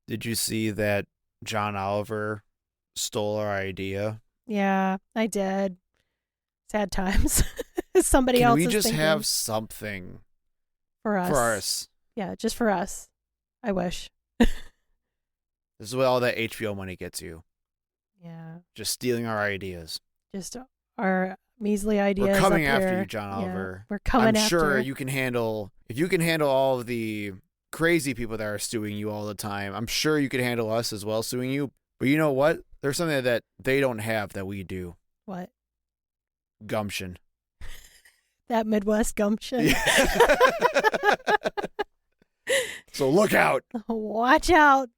Did you see that John Oliver stole our idea? Yeah, I did. Sad times. Somebody Can else we is just thinking have something for us. for us? Yeah, just for us. I wish. This is what all that HBO money gets you. Yeah, Just stealing our ideas. just our measly ideas. We're coming up after here. you, John Oliver. We're coming I'm after. sure you can handle, if you can handle all of the crazy people that are suing you all the time, I'm sure you could handle us as well suing you. But you know what? There's something that they don't have that we do. What? Gumption. That Midwest gumption. Yeah. So look out. Watch out.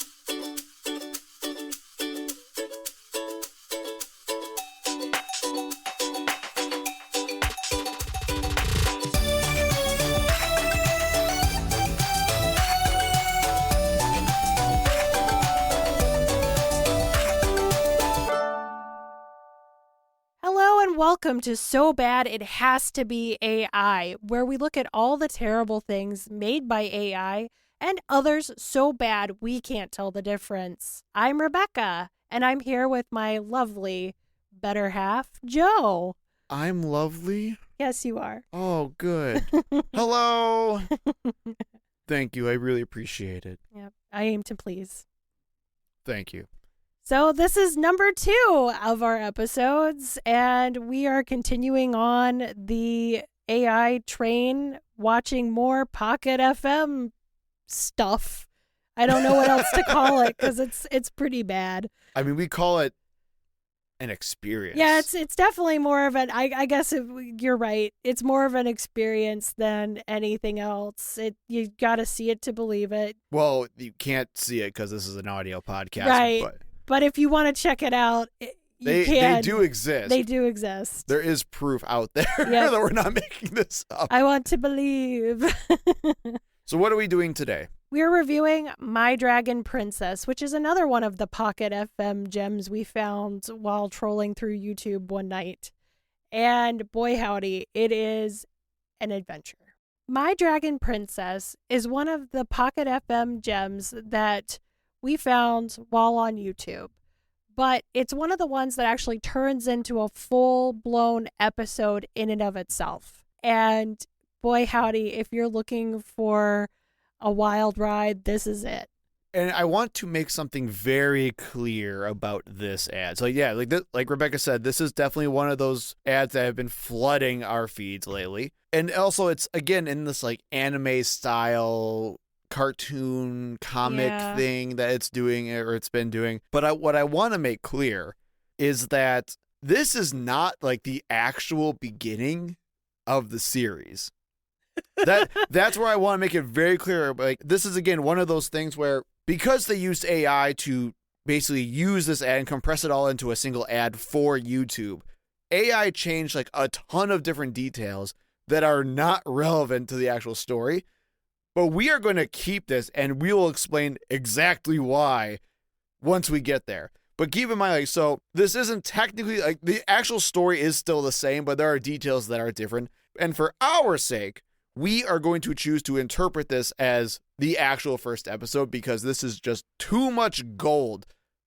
Hello and welcome to So Bad It Has to Be AI, where we look at all the terrible things made by AI and others so bad we can't tell the difference. I'm Rebecca, and I'm here with my lovely better half, Joe. I'm lovely. Yes, you are. Oh, good. Hello. Thank you. I really appreciate it. Yep, I aim to please. Thank you. So this is number 2 of our episodes, and we are continuing on the AI train, watching more Pocket FM stuff. I don't know what else to call it because it's pretty bad. I mean, we call it an experience. Yeah, it's definitely more of an. I guess you're right. It's more of an experience than anything else. You got to see it to believe it. Well, you can't see it because this is an audio podcast. Right. But But if you want to check it out, you can. They do exist. They do exist. There is proof out there Yep. that we're not making this up. I want to believe. So what are we doing today? We're reviewing My Dragon Princess, which is another one of the Pocket FM gems we found while trolling through YouTube one night. And boy howdy, it is an adventure. My Dragon Princess is one of the Pocket FM gems that we found while on YouTube. But it's one of the ones that actually turns into a full-blown episode in and of itself. And boy howdy, if you're looking for a wild ride, this is it. And I want to make something very clear about this ad. So yeah, like Rebecca said, this is definitely one of those ads that have been flooding our feeds lately. And also it's, again, in this like anime style cartoon comic thing that it's doing or it's been doing. But what I want to make clear is that this is not like the actual beginning of the series. That's where I want to make it very clear. Like, this is, again, one of those things where, because they used AI to basically use this ad and compress it all into a single ad for YouTube, AI changed like a ton of different details that are not relevant to the actual story. But we are going to keep this, and we will explain exactly why once we get there. But keep in mind, like, so this isn't technically, like, the actual story is still the same, but there are details that are different. And for our sake, we are going to choose to interpret this as the actual first episode because this is just too much gold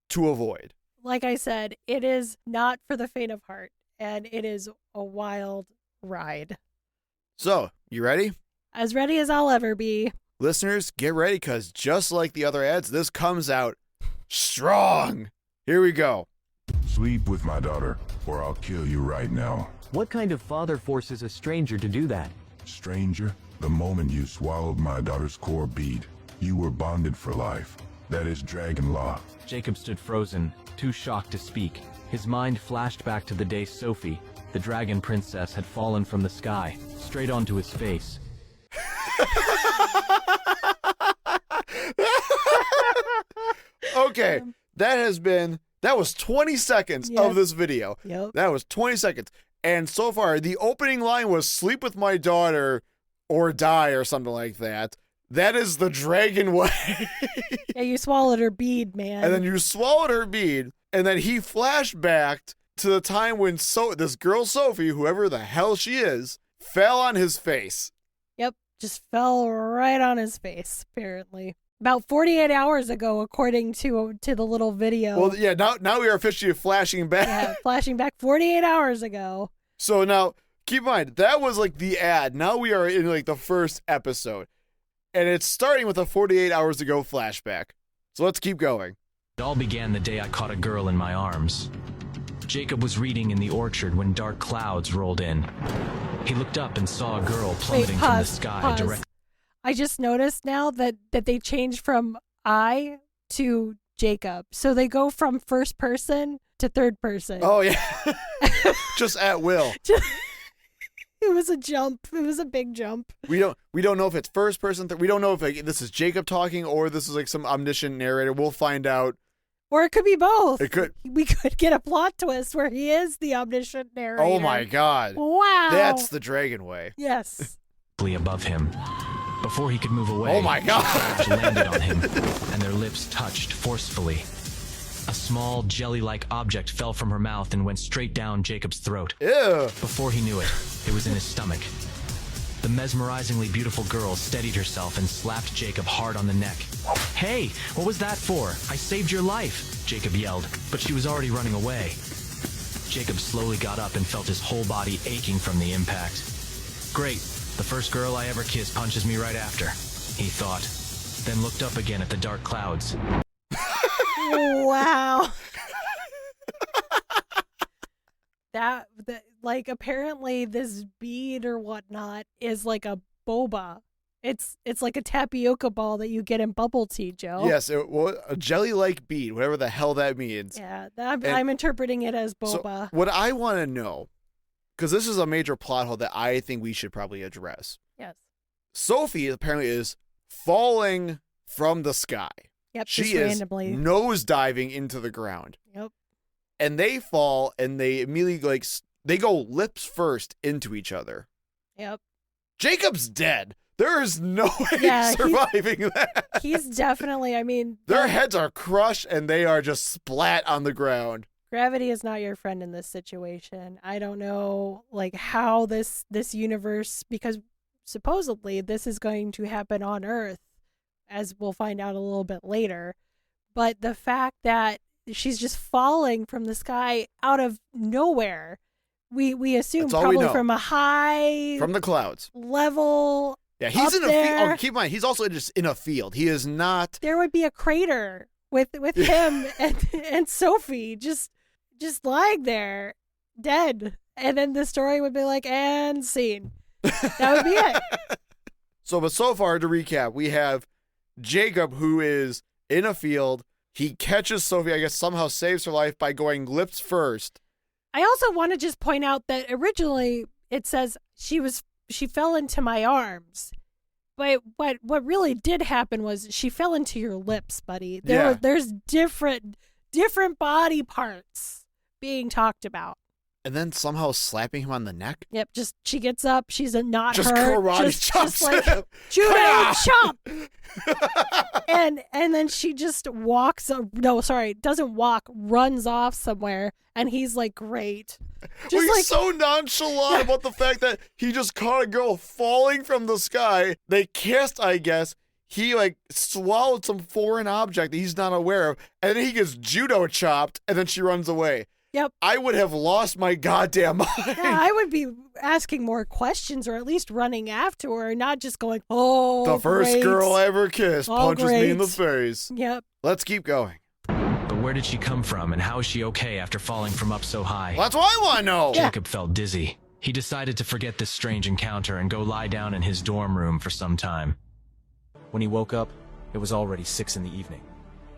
to avoid. Like I said, it is not for the faint of heart, and it is a wild ride. So, you ready? As ready as I'll ever be. Listeners, get ready because just like the other ads, this comes out strong. Here we go. Sleep with my daughter, or I'll kill you right now. What kind of father forces a stranger to do that? Stranger, the moment you swallowed my daughter's core bead, you were bonded for life. That is dragon law. Jacob stood frozen, too shocked to speak. His mind flashed back to the day Sophie, the dragon princess, had fallen from the sky, straight onto his face. Okay, that was 20 seconds of this video. Yep. That was 20 seconds. And so far, the opening line was sleep with my daughter or die or something like that. That is the dragon way. Yeah, you swallowed her bead, man. And then you swallowed her bead. And then he flashbacked to the time when this girl, Sophie, whoever the hell she is, fell on his face. Yep, just fell right on his face, apparently. About 48 hours ago, according to the little video. Well, yeah, now we are officially flashing back. Yeah, flashing back 48 hours ago. So now, keep in mind, that was like the ad. Now we are in like the first episode. And it's starting with a 48 hours ago flashback. So let's keep going. It all began the day I caught a girl in my arms. Jacob was reading in the orchard when dark clouds rolled in. He looked up and saw a girl plummeting from the sky directly. I just noticed now that they changed from I to Jacob. So they go from first person to third person. Oh, yeah. Just at will. It was a jump. It was a big jump. We don't know if it's first person. We don't know if this is Jacob talking or this is like some omniscient narrator. We'll find out. Or it could be both. It could. We could get a plot twist where he is the omniscient narrator. Oh my God. Wow. That's the dragon way. Yes. Above him. Before he could move away, Oh my God. crabs landed on him, and their lips touched forcefully. A small jelly-like object fell from her mouth and went straight down Jacob's throat. Ew. Before he knew it, it was in his stomach. The mesmerizingly beautiful girl steadied herself and slapped Jacob hard on the neck. "Hey, what was that for? I saved your life," Jacob yelled, but she was already running away. Jacob slowly got up and felt his whole body aching from the impact. Great, the first girl I ever kissed punches me right after, he thought, then looked up again at the dark clouds. Wow. that like apparently this bead or whatnot is like a boba. It's like a tapioca ball that you get in bubble tea, Joe. Yes, a jelly-like bead, whatever the hell that means. Yeah, I'm interpreting it as boba. So what I want to know, because this is a major plot hole that I think we should probably address. Yes. Sophie apparently is falling from the sky. Yep. She just is randomly. nose diving into the ground. Yep. And they fall and they immediately they go lips first into each other. Yep. Jacob's dead. There is no way Yeah, surviving that. He's definitely. I mean, Their heads are crushed and they are just splat on the ground. gravity is not your friend in this situation. I don't know, like how this universe, because supposedly this is going to happen on Earth, as we'll find out a little bit later. But the fact that she's just falling from the sky out of nowhere, we assume That's all we probably know. from a high From the clouds. level. Yeah, he's Up in a field. there. Oh, keep in mind, he's also just in a field. He is not. There would be a crater with him and Sophie just lying there, dead. And then the story would be like, and scene. That would be it. But so far, to recap, we have Jacob, who is in a field. He catches Sophie, I guess somehow saves her life by going lips first. I also want to just point out that originally it says she fell into my arms. But what really did happen was she fell into your lips, buddy. There's different body parts being talked about. And then somehow slapping him on the neck. Yep, just she gets up, she's not Just hurt. karate chops just like him. judo chop. and then she just walks. Doesn't walk, runs off somewhere, and he's like, "Great." Well, he's so nonchalant about the fact that he just caught a girl falling from the sky. They kissed, I guess. He like swallowed some foreign object that he's not aware of, and then he gets judo chopped, and then she runs away. Yep. I would have lost my goddamn mind. Yeah, I would be asking more questions, or at least running after her, not just going, "Oh, The first great." girl I ever kissed Oh, punches me in the great. face. Yep. Let's keep going. But where did she come from, and how is she okay after falling from up so high? Well, that's what I want to know. Yeah. Jacob felt dizzy. He decided to forget this strange encounter and go lie down in his dorm room for some time. When he woke up, it was already 6 in the evening.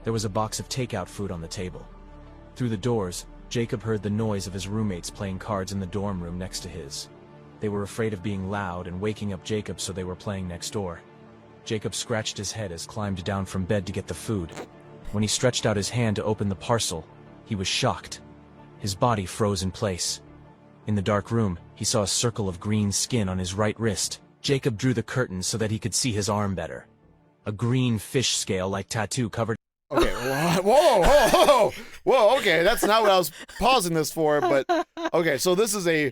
There was a box of takeout food on the table. Through the doors, Jacob heard the noise of his roommates playing cards in the dorm room next to his. They were afraid of being loud and waking up Jacob, so they were playing next door. Jacob scratched his head as climbed down from bed to get the food. When he stretched out his hand to open the parcel, he was shocked. His body froze in place. In the dark room, he saw a circle of green skin on his right wrist. Jacob drew the curtains so that he could see his arm better. A green fish scale-like tattoo covered. Okay, whoa, okay, that's not what I was pausing this for, but okay, so this is a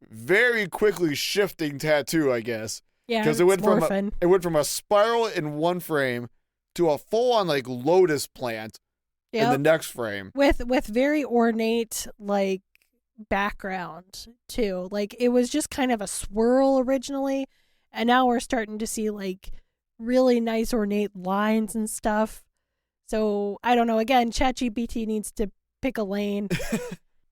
very quickly shifting tattoo, I guess. Yeah, Because it's it went morphin'. from a spiral in one frame to a full-on like lotus plant in the next frame. With very ornate like background too. Like it was just kind of a swirl originally, and now we're starting to see like really nice ornate lines and stuff. So I don't know. Again, ChatGPT needs to pick a lane.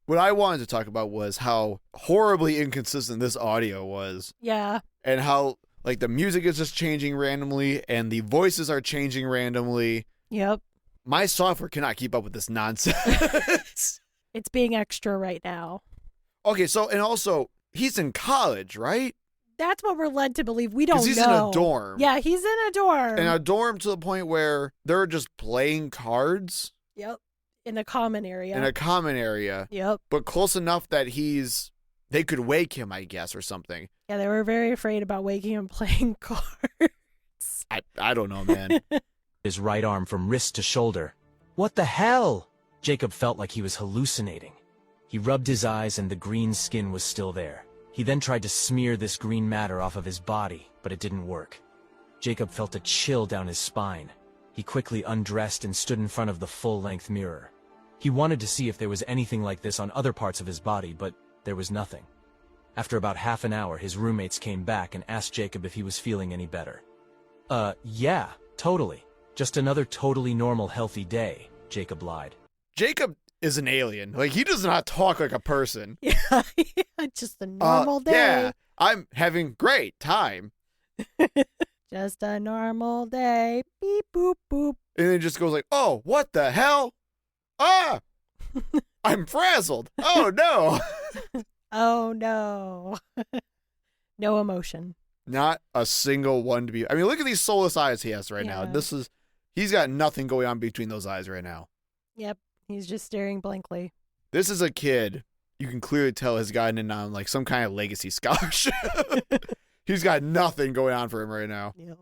What I wanted to talk about was how horribly inconsistent this audio was. Yeah. And how like the music is just changing randomly and the voices are changing randomly. Yep. My software cannot keep up with this nonsense. It's being extra right now. Okay, so and also he's in college, right? That's what we're led to believe. We don't know. Because he's in a dorm. Yeah, he's in a dorm. In a dorm to the point where they're just playing cards. Yep. In the common area. In a common area. Yep. But close enough that they could wake him, I guess, or something. Yeah, they were very afraid about waking him playing cards. I don't know, man. His right arm from wrist to shoulder. What the hell? Jacob felt like he was hallucinating. He rubbed his eyes and the green skin was still there. He then tried to smear this green matter off of his body, but it didn't work. Jacob felt a chill down his spine. He quickly undressed and stood in front of the full-length mirror. He wanted to see if there was anything like this on other parts of his body, but there was nothing. After about half an hour, his roommates came back and asked Jacob if he was feeling any better. Yeah, totally. Just another totally normal, healthy day, Jacob lied. Jacob is an alien. Like, he does not talk like a person. Yeah, just a normal day. Yeah, I'm having great time. Just a normal day. Beep, boop, boop. And then it just goes like, oh, what the hell? Ah! I'm frazzled. Oh, no. Oh, no. No emotion. Not a single one to be. I mean, look at these soulless eyes he has right now. Yeah. He's got nothing going on between those eyes right now. Yep. He's just staring blankly. This is a kid you can clearly tell has gotten in on like some kind of legacy scholarship. He's got nothing going on for him right now. Yep.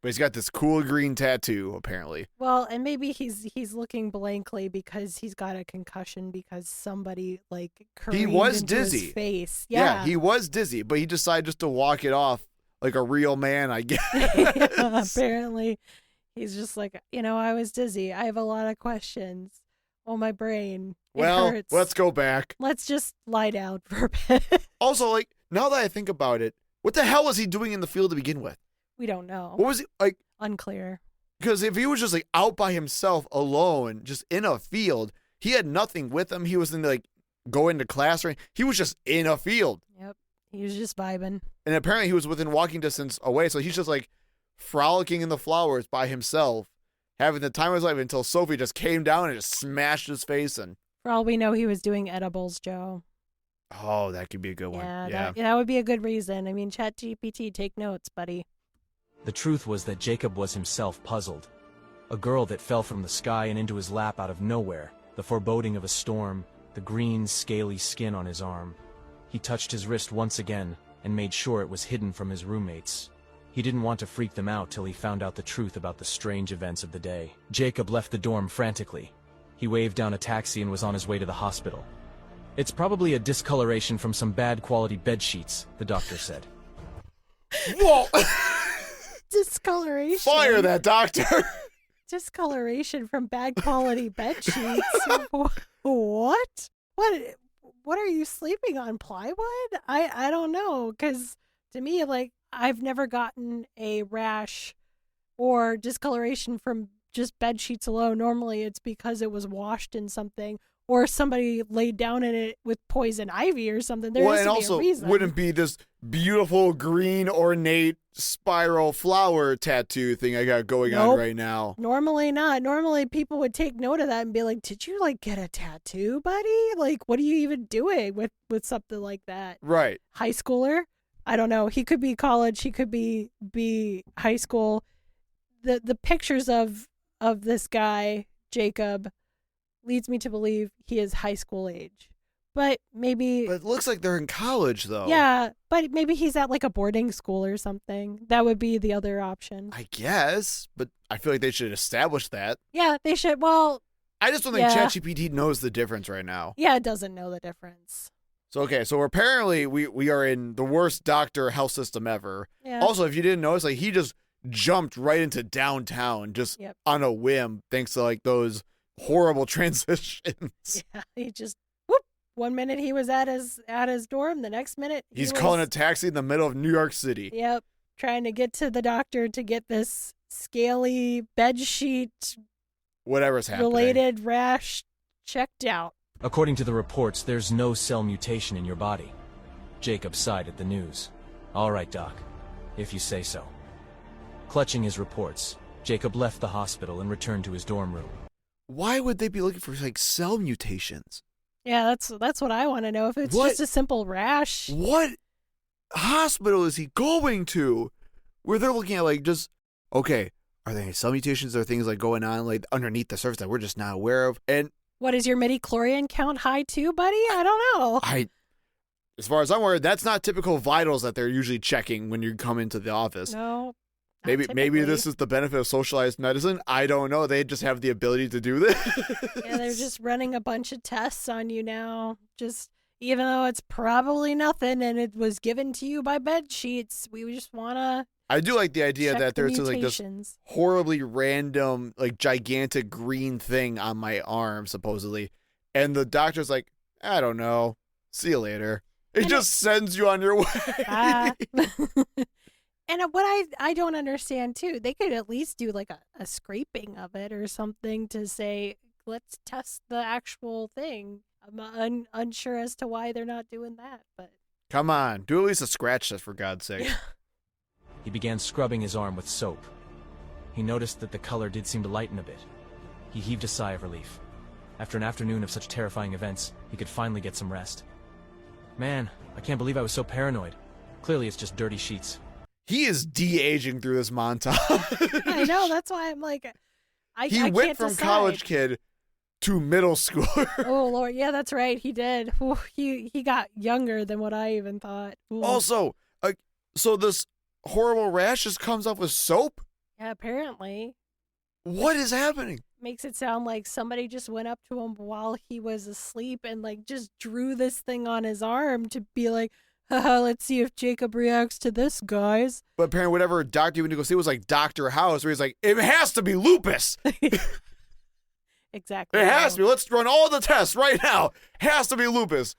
But he's got this cool green tattoo, apparently. Well, and maybe he's looking blankly because he's got a concussion because somebody like He was into dizzy. his face. Yeah, Yeah. he was dizzy, but he decided just to walk it off like a real man, I guess. Apparently, he's just like, I was dizzy. I have a lot of questions. Oh, my brain. It Well, hurts. let's go back. Let's just lie down for a bit. Also, like, now that I think about it, what the hell was he doing in the field to begin with? We don't know. What was he, like, Unclear. because if he was just, like, out by himself, alone, just in a field, he had nothing with him. He wasn't, like, going to class or anything. He was just in a field. Yep. He was just vibing. And apparently he was within walking distance away, so he's just, like, frolicking in the flowers by himself, having the time of his life until Sophie just came down and just smashed his face in. For all we know, he was doing edibles, Joe. Oh, that could be a good one. Yeah, that would be a good reason. I mean, ChatGPT, take notes, buddy. The truth was that Jacob was himself puzzled. A girl that fell from the sky and into his lap out of nowhere, the foreboding of a storm, the green, scaly skin on his arm. He touched his wrist once again and made sure it was hidden from his roommates. He didn't want to freak them out till he found out the truth about the strange events of the day. Jacob left the dorm frantically. He waved down a taxi and was on his way to the hospital. It's probably a discoloration from some bad quality bed sheets, the doctor said. Whoa! Discoloration. Fire that doctor! Discoloration from bad quality bed sheets. What? What are you sleeping on? Plywood? I don't know, because to me, like, I've never gotten a rash or discoloration from just bed sheets alone. Normally it's because it was washed in something or somebody laid down in it with poison ivy or something. There has and to be also a reason. wouldn't be this beautiful green ornate spiral flower tattoo thing I got going on Nope. right now. Normally not. Normally people would take note of that and be like, did you like get a tattoo, buddy? Like, what are you even doing with something like that? Right. High schooler? I don't know. He could be college. He could be high school. The pictures of this guy, Jacob, leads me to believe he is high school age. But maybe... But it looks like they're in college, though. Yeah, but maybe he's at like a boarding school or something. That would be the other option. I guess, but I feel like they should establish that. Yeah, they should. Well, I just don't think Yeah. ChatGPT knows the difference right now. yeah, it doesn't know the difference. So, okay, so apparently we are in the worst doctor health system ever. Yeah. Also, if you didn't notice, like, he just jumped right into downtown just Yep. on a whim, thanks to like those horrible transitions. Yeah, he just whoop. 1 minute he was at his dorm, the next minute He's was, calling a taxi in the middle of New York City. Yep, trying to get to the doctor to get this scaly bed sheet Whatever's happening. related rash checked out. According to the reports, there's no cell mutation in your body. Jacob sighed at the news. All right, Doc, if you say so. Clutching his reports, Jacob left the hospital and returned to his dorm room. Why would they be looking for like cell mutations? Yeah, that's what I want to know. If it's What? just a simple rash. What hospital is he going to where they're looking at like just, okay, are there any cell mutations or things like going on like underneath the surface that we're just not aware of? And What, is your midi-chlorian count high too, buddy? I don't know. as far as I'm aware, that's not typical vitals that they're usually checking when you come into the office. No. not Maybe typically. this is the benefit of socialized medicine. I don't know. They just have the ability to do this. Yeah, they're just running a bunch of tests on you now. Just even though it's probably nothing and it was given to you by bed sheets, we just want to I do like the idea check that the there's like this mutations. horribly random, like gigantic green thing on my arm, supposedly. And the doctor's like, I don't know. See you later. It And just sends you on your way. Ah. And what I don't understand too, they could at least do like a scraping of it or something to say, let's test the actual thing. I'm unsure as to why they're not doing that, but Come on. Do at least a scratch test, for God's sake. He began scrubbing his arm with soap. He noticed that the color did seem to lighten a bit. He heaved a sigh of relief. After an afternoon of such terrifying events, he could finally get some rest. Man, I can't believe I was so paranoid. Clearly it's just dirty sheets. He is de-aging through this montage. I know, that's why I'm like, I He I went can't from decide. college kid to middle schooler. Oh Lord, yeah, that's right. He did. Ooh, he got younger than what I even thought. Ooh. Also, so this horrible rash just comes off with soap? Yeah, apparently What is happening? makes it sound like somebody just went up to him while he was asleep and like just drew this thing on his arm to be like, haha, let's see if Jacob reacts to this, guys. But apparently, whatever doctor you went to go see was like Dr. House, where he's like, it has to be lupus. Exactly. It has to be. Let's run all the tests right now. Has to be lupus.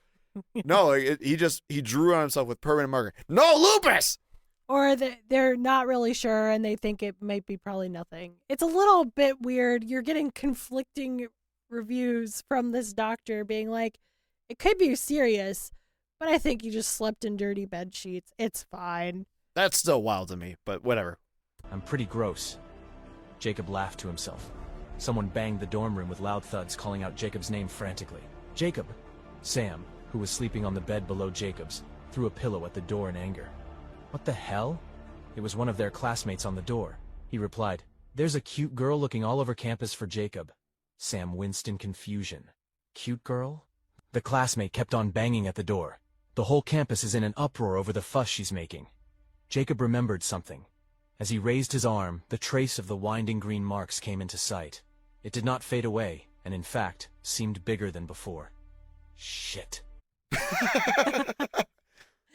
No, like, he drew on himself with permanent marker. No lupus. Or they're not really sure and they think it might be probably nothing. It's a little bit weird. You're getting conflicting reviews from this doctor being like, it could be serious, but I think you just slept in dirty bed sheets. It's fine. That's still wild to me, but whatever. I'm pretty gross. Jacob laughed to himself. Someone banged the dorm room with loud thuds, calling out Jacob's name frantically. Jacob! Sam, who was sleeping on the bed below Jacob's, threw a pillow at the door in anger. What the hell? It was one of their classmates on the door. He replied, There's a cute girl looking all over campus for Jacob. Sam winced in confusion. Cute girl? The classmate kept on banging at the door. The whole campus is in an uproar over the fuss she's making. Jacob remembered something. As he raised his arm, the trace of the winding green marks came into sight. It did not fade away, and in fact, seemed bigger than before. Shit.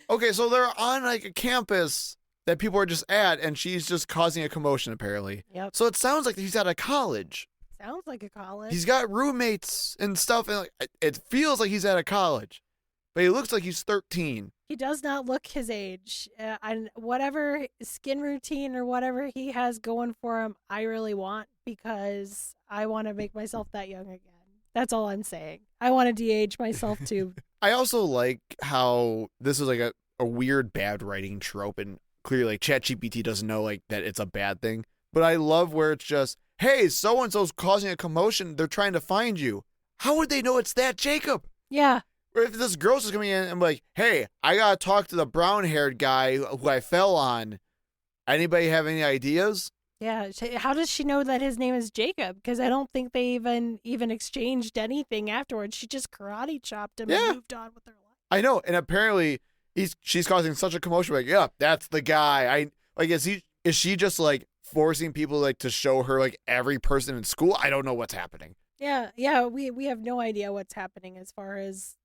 Okay, so they're on like a campus that people are just at, and she's just causing a commotion, apparently. Yep. So it sounds like he's at a college. Sounds like a college. He's got roommates and stuff, and like, it feels like he's at a college, but he looks like he's 13. He does not look his age. And whatever skin routine or whatever he has going for him, I really want because I want to make myself that young again. That's all I'm saying. I want to de-age myself too. I also like how this is like a weird bad writing trope, and clearly like ChatGPT doesn't know like that it's a bad thing. But I love where it's just, hey, so-and-so's causing a commotion. They're trying to find you. How would they know it's that Jacob? Yeah. Or if this girl's just coming in and like, hey, I got to talk to the brown-haired guy who I fell on. Anybody have any ideas? Yeah. How does she know that his name is Jacob? Because I don't think they even exchanged anything afterwards. She just karate chopped him Yeah. and moved on with her life. I know. And apparently she's causing such a commotion. Like, yeah, that's the guy. Is she just like forcing people like to show her like every person in school? I don't know what's happening. Yeah. We have no idea what's happening as far as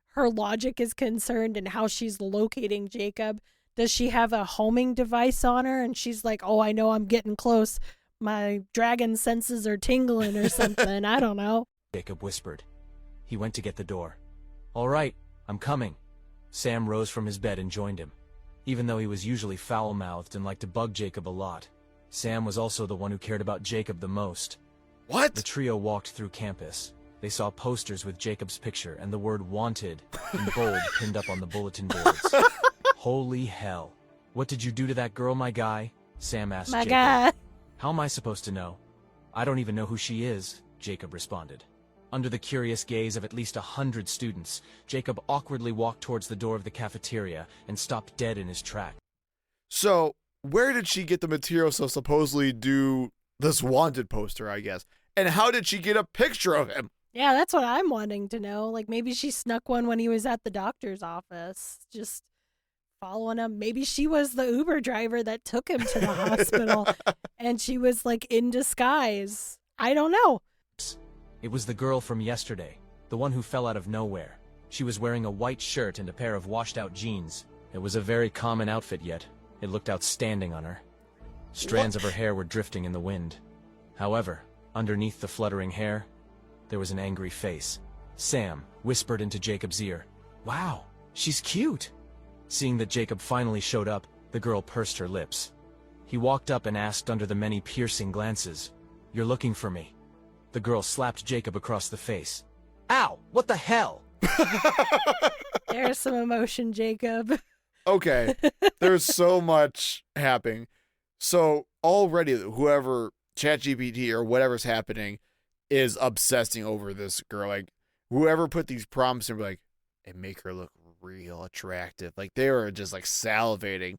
her logic is concerned and how she's locating Jacob. Does she have a homing device on her and she's like, oh, I know I'm getting close. My dragon senses are tingling or something. I don't know. Jacob whispered. He went to get the door. All right, I'm coming. Sam rose from his bed and joined him. Even though he was usually foul-mouthed and liked to bug Jacob a lot, Sam was also the one who cared about Jacob the most. What? The trio walked through campus. They saw posters with Jacob's picture and the word wanted in bold pinned up on the bulletin boards. Holy hell. What did you do to that girl, my guy? Sam asked My Jacob. guy. How am I supposed to know? I don't even know who she is, Jacob responded. Under the curious gaze of at least 100 students, Jacob awkwardly walked towards the door of the cafeteria and stopped dead in his tracks. So, where did she get the material to supposedly do this wanted poster, I guess? And how did she get a picture of him? Yeah, that's what I'm wanting to know. Like, maybe she snuck one when he was at the doctor's office, just following him. Maybe she was the Uber driver that took him to the hospital, and she was, like, in disguise. I don't know. It was the girl from yesterday, the one who fell out of nowhere. She was wearing a white shirt and a pair of washed-out jeans. It was a very common outfit, yet it looked outstanding on her. Strands of her hair were drifting in the wind. However, underneath the fluttering hair, there was an angry face. Sam whispered into Jacob's ear, "Wow, she's cute." Seeing that Jacob finally showed up, the girl pursed her lips. He walked up and asked under the many piercing glances, "You're looking for me?" The girl slapped Jacob across the face. "Ow! What the hell?" There's some emotion, Jacob. Okay, there's so much happening. So already, whoever ChatGPT or whatever's happening is obsessing over this girl. Like, whoever put these prompts in, like, and make her look real attractive. Like, they were just like salivating.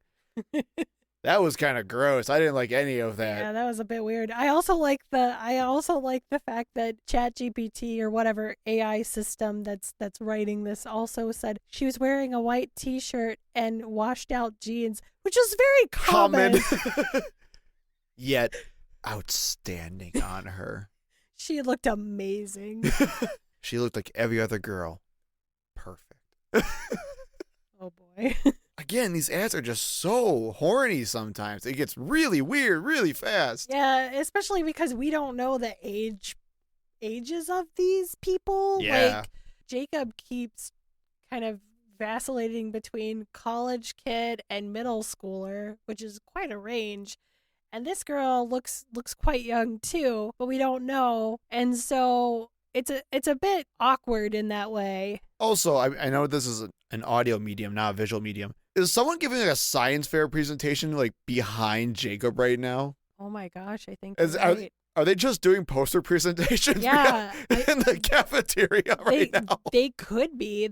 That was kind of gross. I didn't like any of that. Yeah, that was a bit weird. I also like the fact that ChatGPT or whatever AI system that's writing this also said she was wearing a white t-shirt and washed out jeans, which is very common. Yet outstanding on her. She looked amazing. She looked like every other girl. Perfect. Oh boy. Again, these ads are just so horny sometimes. It gets really weird really fast. Yeah, especially because we don't know the ages of these people. Yeah. Like, Jacob keeps kind of vacillating between college kid and middle schooler, which is quite a range. And this girl looks quite young too, but we don't know. And so it's a bit awkward in that way. Also, I know this is an audio medium, not a visual medium. Is someone giving like a science fair presentation like behind Jacob right now? Oh my gosh, I think Is- you're right. Are they just doing poster presentations Yeah, in the cafeteria right now? They could be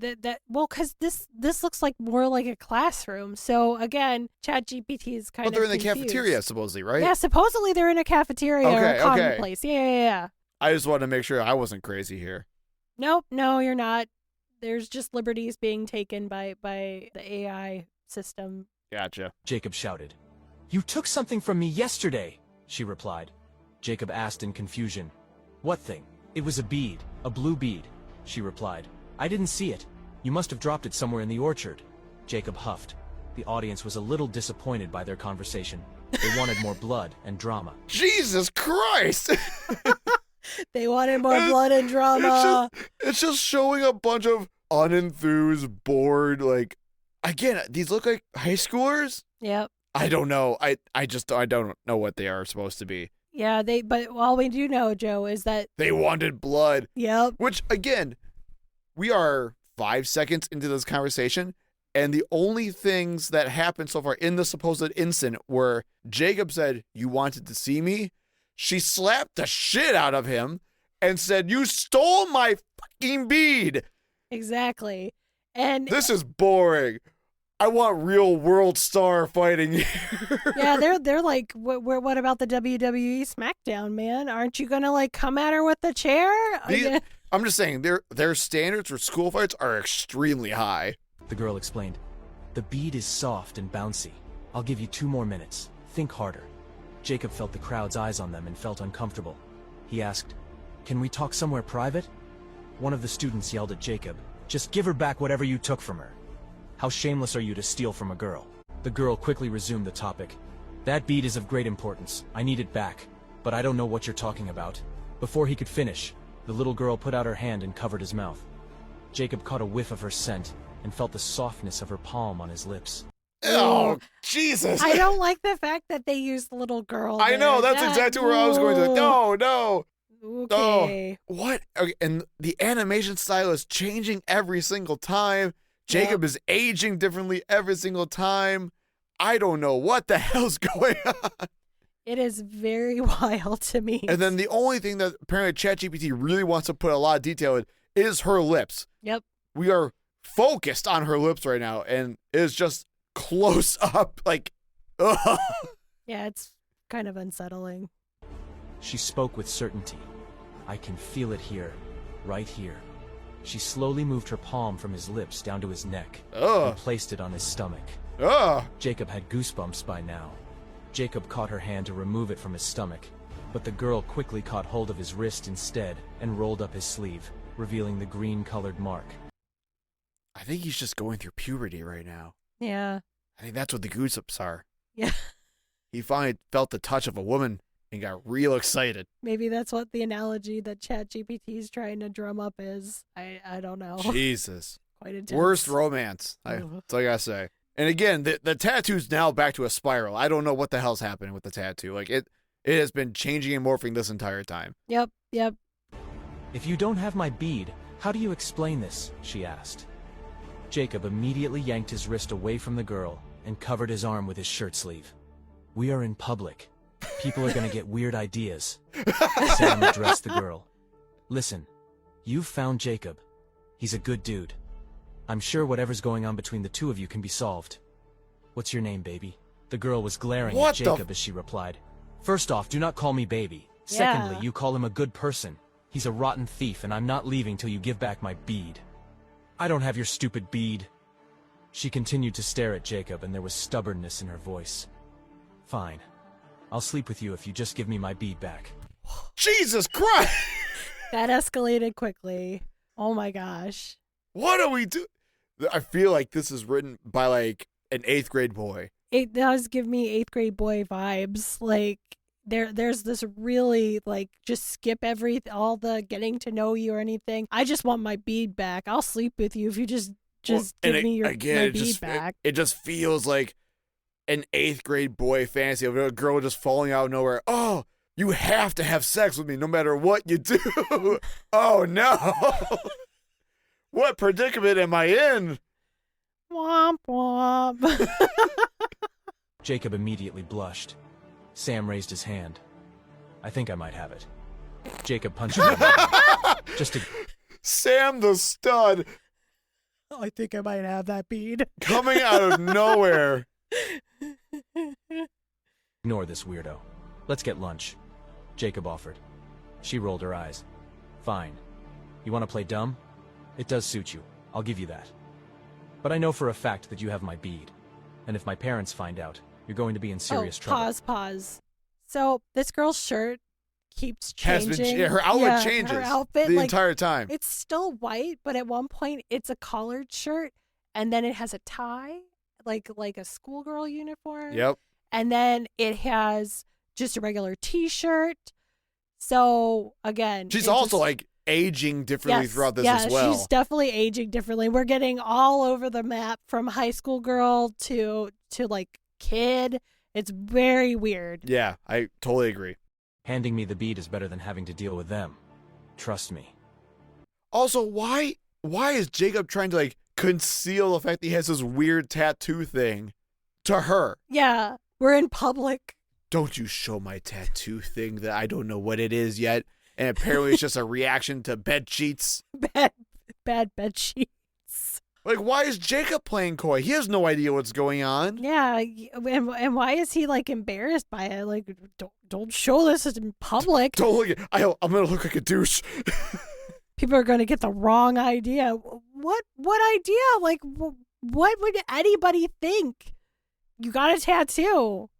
well, because this looks like more like a classroom. So again, ChatGPT is kind But of they're in the confused. cafeteria, supposedly, right? Yeah, supposedly they're in a cafeteria or Okay, a common okay. place. Yeah. I just wanted to make sure I wasn't crazy here. Nope, no, you're not. There's just liberties being taken by the AI system. Gotcha. Jacob shouted. "You took something from me yesterday," she replied. Jacob asked in confusion. "What thing?" "It was a bead, a blue bead," she replied. "I didn't see it. You must have dropped it somewhere in the orchard." Jacob huffed. The audience was a little disappointed by their conversation. They wanted more blood and drama. Jesus Christ! They wanted more blood and drama. It's just showing a bunch of unenthused, bored, like, again, these look like high schoolers? Yep. I don't know. I don't know what they are supposed to be. Yeah, but all we do know, Joe, is that They wanted blood. yep. Which, again, we are 5 seconds into this conversation, and the only things that happened so far in the supposed incident were Jacob said, "You wanted to see me?" She slapped the shit out of him and said, "You stole my fucking bead." Exactly. And This is boring. I want real world star fighting here. yeah, they're like, what about the WWE SmackDown, man? Aren't you gonna like come at her with the chair? I'm just saying, their standards for school fights are extremely high. The girl explained. "The bead is soft and bouncy. I'll give you 2 more minutes. Think harder." Jacob felt the crowd's eyes on them and felt uncomfortable. He asked, "Can we talk somewhere private?" One of the students yelled at Jacob, "Just give her back whatever you took from her. How shameless are you to steal from a girl?" The girl quickly resumed the topic. That bead is of great importance. I need it back. But I don't know what you're talking about. Before he could finish, the little girl put out her hand and covered his mouth. Jacob caught a whiff of her scent and felt the softness of her palm on his lips. Oh, Jesus. I don't like the fact that they used the little girl. I know, there. that's exactly where I was going to. No. Okay. Oh, what? Okay, and the animation style is changing every single time. Jacob is aging differently every single time. I don't know what the hell's going on. It is very wild to me. And then the only thing that apparently ChatGPT really wants to put a lot of detail in is her lips. Yep. We are focused on her lips right now, and it is just close up, like, ugh. Yeah, it's kind of unsettling. She spoke with certainty. I can feel it here, right here. She slowly moved her palm from his lips down to his neck and placed it on his stomach. Jacob had goosebumps by now. Jacob caught her hand to remove it from his stomach, but the girl quickly caught hold of his wrist instead and rolled up his sleeve, revealing the green-colored mark. I think he's just going through puberty right now. Yeah. I think that's what the goosebumps are. Yeah. He finally felt the touch of a woman and got real excited. Maybe that's what the analogy that ChatGPT is trying to drum up is. I don't know. Jesus. Quite intense. Worst romance. That's all I gotta say. And again, the tattoo's now back to a spiral. I don't know what the hell's happening with the tattoo. Like, it has been changing and morphing this entire time. Yep. If you don't have my bead, how do you explain this? She asked. Jacob immediately yanked his wrist away from the girl and covered his arm with his shirt sleeve. We are in public. People are gonna get weird ideas. Sam addressed the girl. Listen, you've found Jacob. He's a good dude. I'm sure whatever's going on between the two of you can be solved. What's your name, baby? The girl was glaring at Jacob as she replied. First off, do not call me baby. Secondly, you call him a good person. He's a rotten thief, and I'm not leaving till you give back my bead. I don't have your stupid bead. She continued to stare at Jacob, and there was stubbornness in her voice. Fine. I'll sleep with you if you just give me my bead back. Jesus Christ! That escalated quickly. Oh my gosh. What do we do? I feel like this is written by, like, an 8th grade boy. It does give me 8th grade boy vibes. Like, there's this really, like, just skip all the getting to know you or anything. I just want my bead back. I'll sleep with you if you just give me my bead back. It just feels like an 8th grade boy fantasy of a girl just falling out of nowhere. Oh, you have to have sex with me no matter what you do. Oh, no. What predicament am I in? Womp womp. Jacob immediately blushed. Sam raised his hand. I think I might have it. Jacob punched him. Sam the stud. I think I might have that bead. Coming out of nowhere. Ignore this weirdo. Let's get lunch. Jacob offered. She rolled her eyes. Fine. You want to play dumb? It does suit you. I'll give you that. But I know for a fact that you have my bead. And if my parents find out, you're going to be in serious trouble. Pause. So this girl's shirt keeps changing. Her outfit changes her outfit, the entire time. It's still white, but at one point it's a collared shirt, and then it has a tie, like a schoolgirl uniform. Yep. And then it has just a regular T-shirt. So again, she's also like aging differently throughout this as well. She's definitely aging differently. We're getting all over the map from high school girl to like kid. It's very weird. Yeah, I totally agree. Handing me the bead is better than having to deal with them. Trust me. Also, why is Jacob trying to like conceal the fact that he has this weird tattoo thing to her? Yeah, we're in public. Don't you show my tattoo thing that I don't know what it is yet. And apparently it's just a reaction to bed sheets. Bad bed sheets. Like, why is Jacob playing coy? He has no idea what's going on. Yeah, and why is he like embarrassed by it? Like, don't show this in public. Don't look at. I'm gonna look like a douche. People are gonna get the wrong idea. What idea? Like, what would anybody think? You got a tattoo.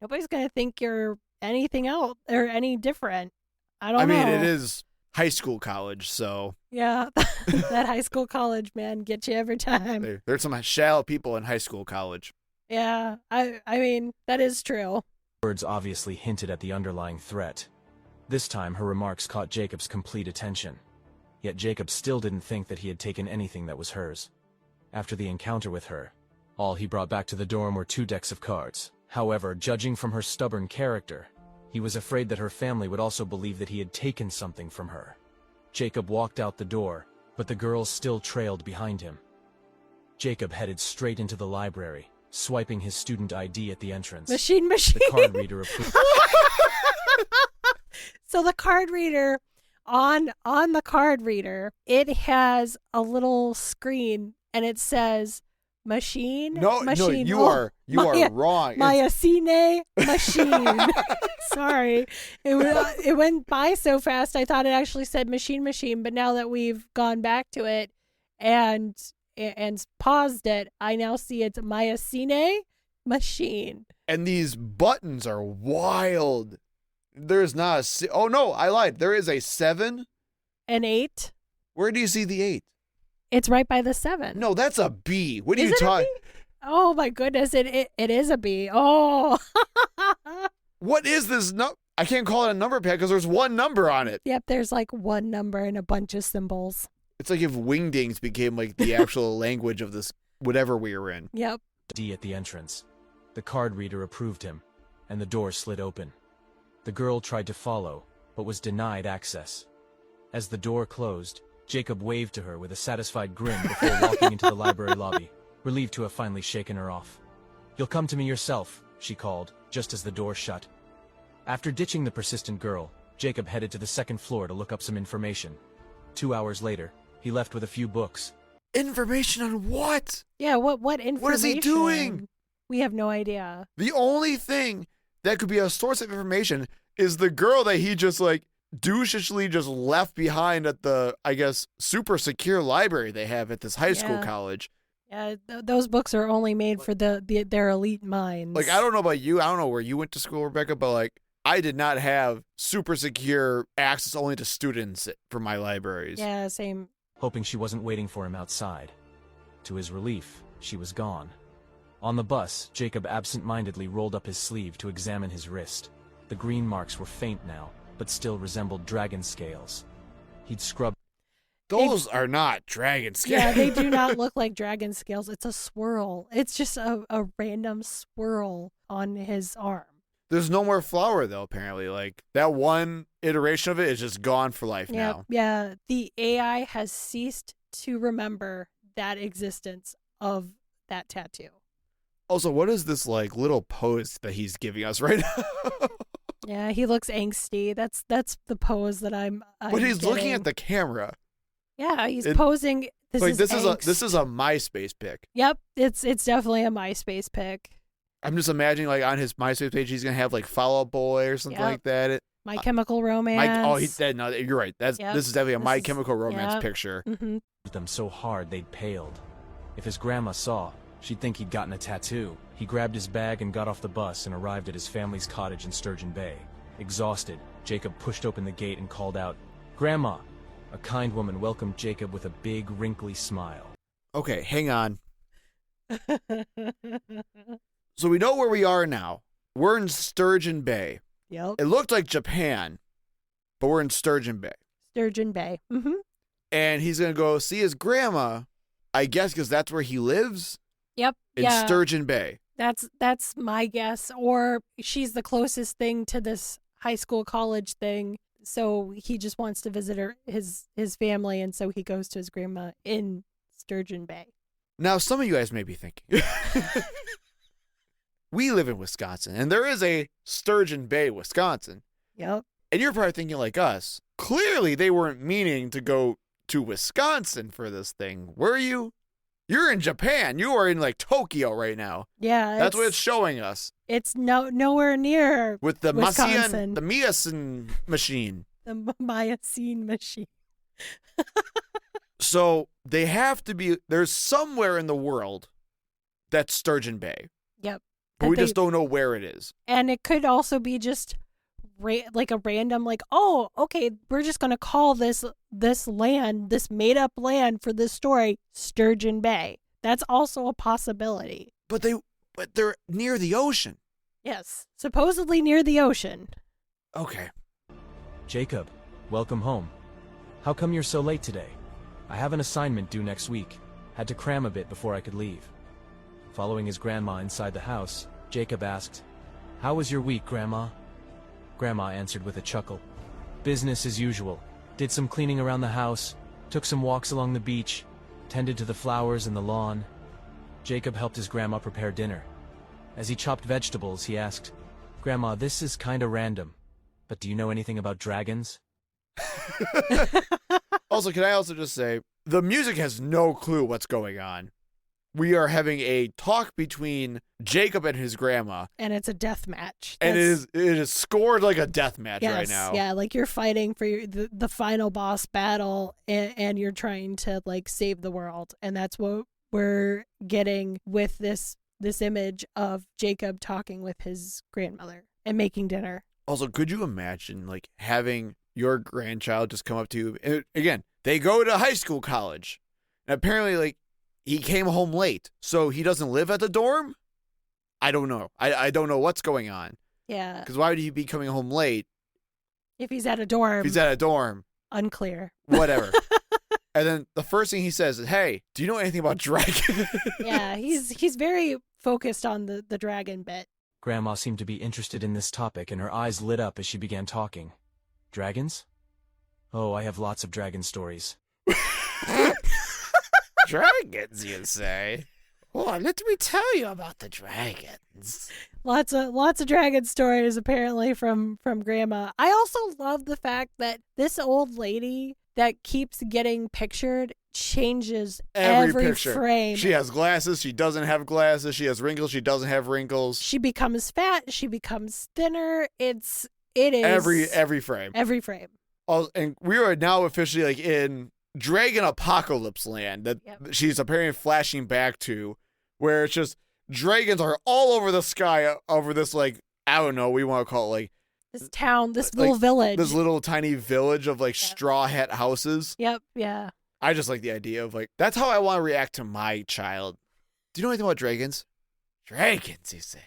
Nobody's gonna think you're anything else or any different. I don't know. I mean, it is high school college, so. Yeah, that high school college, man, get you every time. There's some shallow people in high school college. Yeah, I mean, that is true. Words obviously hinted at the underlying threat. This time, her remarks caught Jacob's complete attention. Yet Jacob still didn't think that he had taken anything that was hers. After the encounter with her, all he brought back to the dorm were 2 decks of cards. However, judging from her stubborn character, he was afraid that her family would also believe that he had taken something from her. Jacob walked out the door, but the girls still trailed behind him. Jacob headed straight into the library, swiping his student ID at the entrance. Machine. The card reader approved. So the card reader, on the card reader, it has a little screen and it says machine. No, machine. you are wrong. Myasine machine. Sorry, it went by so fast. I thought it actually said machine, but now that we've gone back to it and paused it, I now see it's Myasine machine. And these buttons are wild. There's not oh no, I lied. There is a 7. An 8. Where do you see the 8? It's right by the 7. No, that's a B. What are Is you it a talking? B? Oh my goodness, it is a B. Oh. What is this? No, I can't call it a number pad because there's one number on it. Yep, there's like one number and a bunch of symbols. It's like if wingdings became like the actual language of this whatever we were in. Yep. ID at the entrance. The card reader approved him, and the door slid open. The girl tried to follow, but was denied access. As the door closed, Jacob waved to her with a satisfied grin before walking into the library lobby, relieved to have finally shaken her off. "You'll come to me yourself," she called, just as the door shut. After ditching the persistent girl, Jacob headed to the 2nd floor to look up some information. 2 hours later, he left with a few books. Information on what? Yeah, what information? What is he doing? We have no idea. The only thing that could be a source of information is the girl that he just like douchishly just left behind at the, I guess, super secure library they have at this high school college. Yeah, those books are only made for their elite minds. Like, I don't know about you. I don't know where you went to school, Rebecca, but like, I did not have super secure access only to students for my libraries. Yeah, same. Hoping she wasn't waiting for him outside. To his relief, she was gone. On the bus, Jacob absent-mindedly rolled up his sleeve to examine his wrist. The green marks were faint now, but still resembled dragon scales. He'd scrubbed. Those are not dragon scales. Yeah, they do not look like dragon scales. It's a swirl. It's just a random swirl on his arm. There's no more flower, though, apparently. Like, that one iteration of it is just gone for life now. Yeah, the AI has ceased to remember that existence of that tattoo. Also, what is this, like, little pose that he's giving us right now? Yeah, he looks angsty. That's the pose that I'm But he's looking getting. at the camera. Yeah, he's posing. This is a MySpace pic. Yep, it's definitely a MySpace pic. I'm just imagining, like, on his MySpace page, he's gonna have like Fall Out Boy or something like that. My Chemical Romance. No, you're right. This is definitely a My Chemical Romance picture. Mm-hmm. them so hard they'd paled. If his grandma saw, she'd think he'd gotten a tattoo. He grabbed his bag and got off the bus and arrived at his family's cottage in Sturgeon Bay. Exhausted, Jacob pushed open the gate and called out, "Grandma!" A kind woman welcomed Jacob with a big, wrinkly smile. Okay, hang on. So we know where we are now. We're in Sturgeon Bay. Yep. It looked like Japan, but we're in Sturgeon Bay. Sturgeon Bay. Mm-hmm. And he's going to go see his grandma, I guess, because that's where he lives. Yep. In Sturgeon Bay. That's my guess. Or she's the closest thing to this high school college thing. So he just wants to visit his family, and so he goes to his grandma in Sturgeon Bay. Now, some of you guys may be thinking, we live in Wisconsin, and there is a Sturgeon Bay, Wisconsin. Yep. And you're probably thinking like us, clearly they weren't meaning to go to Wisconsin for this thing, were you? You're in Japan. You are in like Tokyo right now. Yeah. That's what it's showing us. It's nowhere near with the Wisconsin. Miasin machine. The Myasine machine. So they have to be, there's somewhere in the world that's Sturgeon Bay. Yep. But we just don't know where it is. And it could also be just like a random, like, oh, okay, we're just going to call this land, this made up land for this story, Sturgeon Bay. That's also a possibility. But But they're near the ocean. Yes, supposedly near the ocean. Okay. Jacob, welcome home. How come you're so late today? I have an assignment due next week. Had to cram a bit before I could leave. Following his grandma inside the house, Jacob asked, "How was your week, Grandma?" Grandma answered with a chuckle. "Business as usual. Did some cleaning around the house, took some walks along the beach, tended to the flowers and the lawn." Jacob helped his grandma prepare dinner. As he chopped vegetables, he asked, "Grandma, this is kinda random, but do you know anything about dragons?" Also, can I also just say, the music has no clue what's going on. We are having a talk between Jacob and his grandma. And it's a death match. And it is scored like a death match Yes, right now. yeah, like you're fighting for the final boss battle, and you're trying to like save the world, and that's what we're getting with this image of Jacob talking with his grandmother and making dinner. Also, could you imagine like having your grandchild just come up to you? And again, they go to high school, college, and apparently like he came home late, so he doesn't live at the dorm? I don't know. I don't know what's going on. Yeah, Because why would he be coming home late if he's at a dorm, if he's at a dorm? unclear. Whatever. And then the first thing he says is, "Hey, do you know anything about dragons?" Yeah, he's very focused on the dragon bit. Grandma seemed to be interested in this topic, and her eyes lit up as she began talking. Dragons? Oh, I have lots of dragon stories. Dragons, you say? Well, let me tell you about the dragons. Lots of dragon stories apparently from Grandma. I also love the fact that this old lady that keeps getting pictured changes every picture. frame. She has glasses. She doesn't have glasses. She has wrinkles. She doesn't have wrinkles. She becomes fat. She becomes thinner. It is Every frame. Every frame. Oh, and we are now officially like in Dragon Apocalypse land that she's apparently flashing back to, where it's just dragons are all over the sky over this like, I don't know, we want to call it like This town, this like, little village. this little tiny village of like straw hat houses. Yep. Yeah. I just like the idea of like, that's how I want to react to my child. Do you know anything about dragons? Dragons, you say?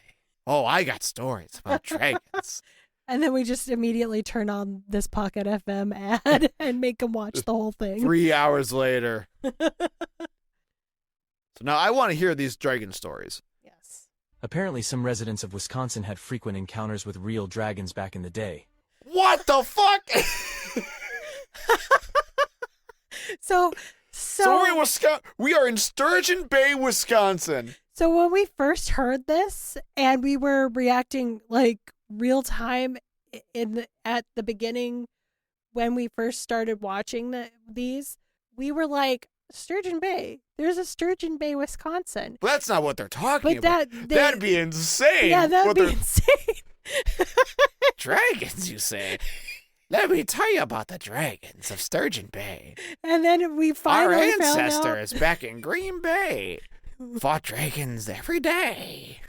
Oh, I got stories about dragons. And then we just immediately turn on this Pocket FM ad and make them watch the whole thing. 3 hours later. So now I want to hear these dragon stories. Yes. Apparently, some residents of Wisconsin had frequent encounters with real dragons back in the day. What the fuck? So we're in Wisconsin. We are in Sturgeon Bay, Wisconsin. So when we first heard this and we were reacting like real time at the beginning when we first started watching these, we were like, Sturgeon Bay. There's a Sturgeon Bay, Wisconsin. But that's not what they're talking But about. That'd be insane. Yeah, that'd What be they're- insane. Dragons, you say? Let me tell you about the dragons of Sturgeon Bay. And then we Our finally found out. ancestors back in Green Bay fought dragons every day.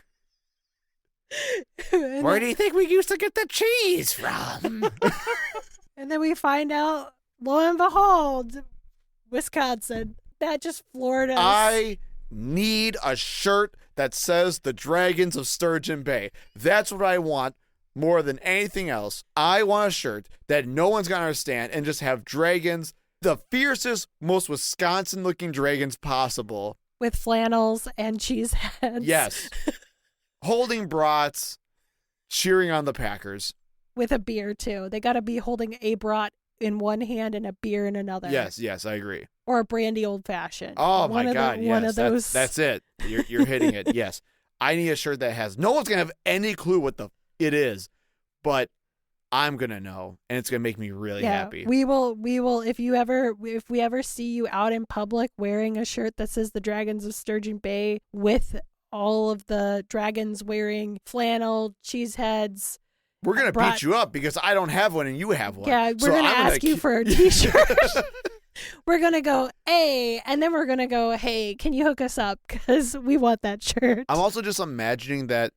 and, Where then, do you think we used to get the cheese from? and then we find out, lo and behold, Wisconsin. That just floored us. I need a shirt that says the Dragons of Sturgeon Bay. That's what I want more than anything else. I want a shirt that no one's going to understand and just have dragons, the fiercest, most Wisconsin-looking dragons possible. With flannels and cheese heads. Yes. Holding brats, cheering on the Packers. With a beer, too. They got to be holding a brat in one hand and a beer in another. Yes, I agree. Or a brandy old-fashioned. Oh, One my of God, yes. One of those. That's it. You're hitting it, yes. I need a shirt that has, no one's going to have any clue what it is, but I'm going to know, and it's going to make me really happy. We will, if we ever see you out in public wearing a shirt that says the Dragons of Sturgeon Bay with all of the dragons wearing flannel, cheese heads. We're going to beat you up because I don't have one and you have one. Yeah, we're going to ask you for a t-shirt. We're going to go, hey, and then we're going to go, hey, can you hook us up? Because we want that shirt. I'm also just imagining that,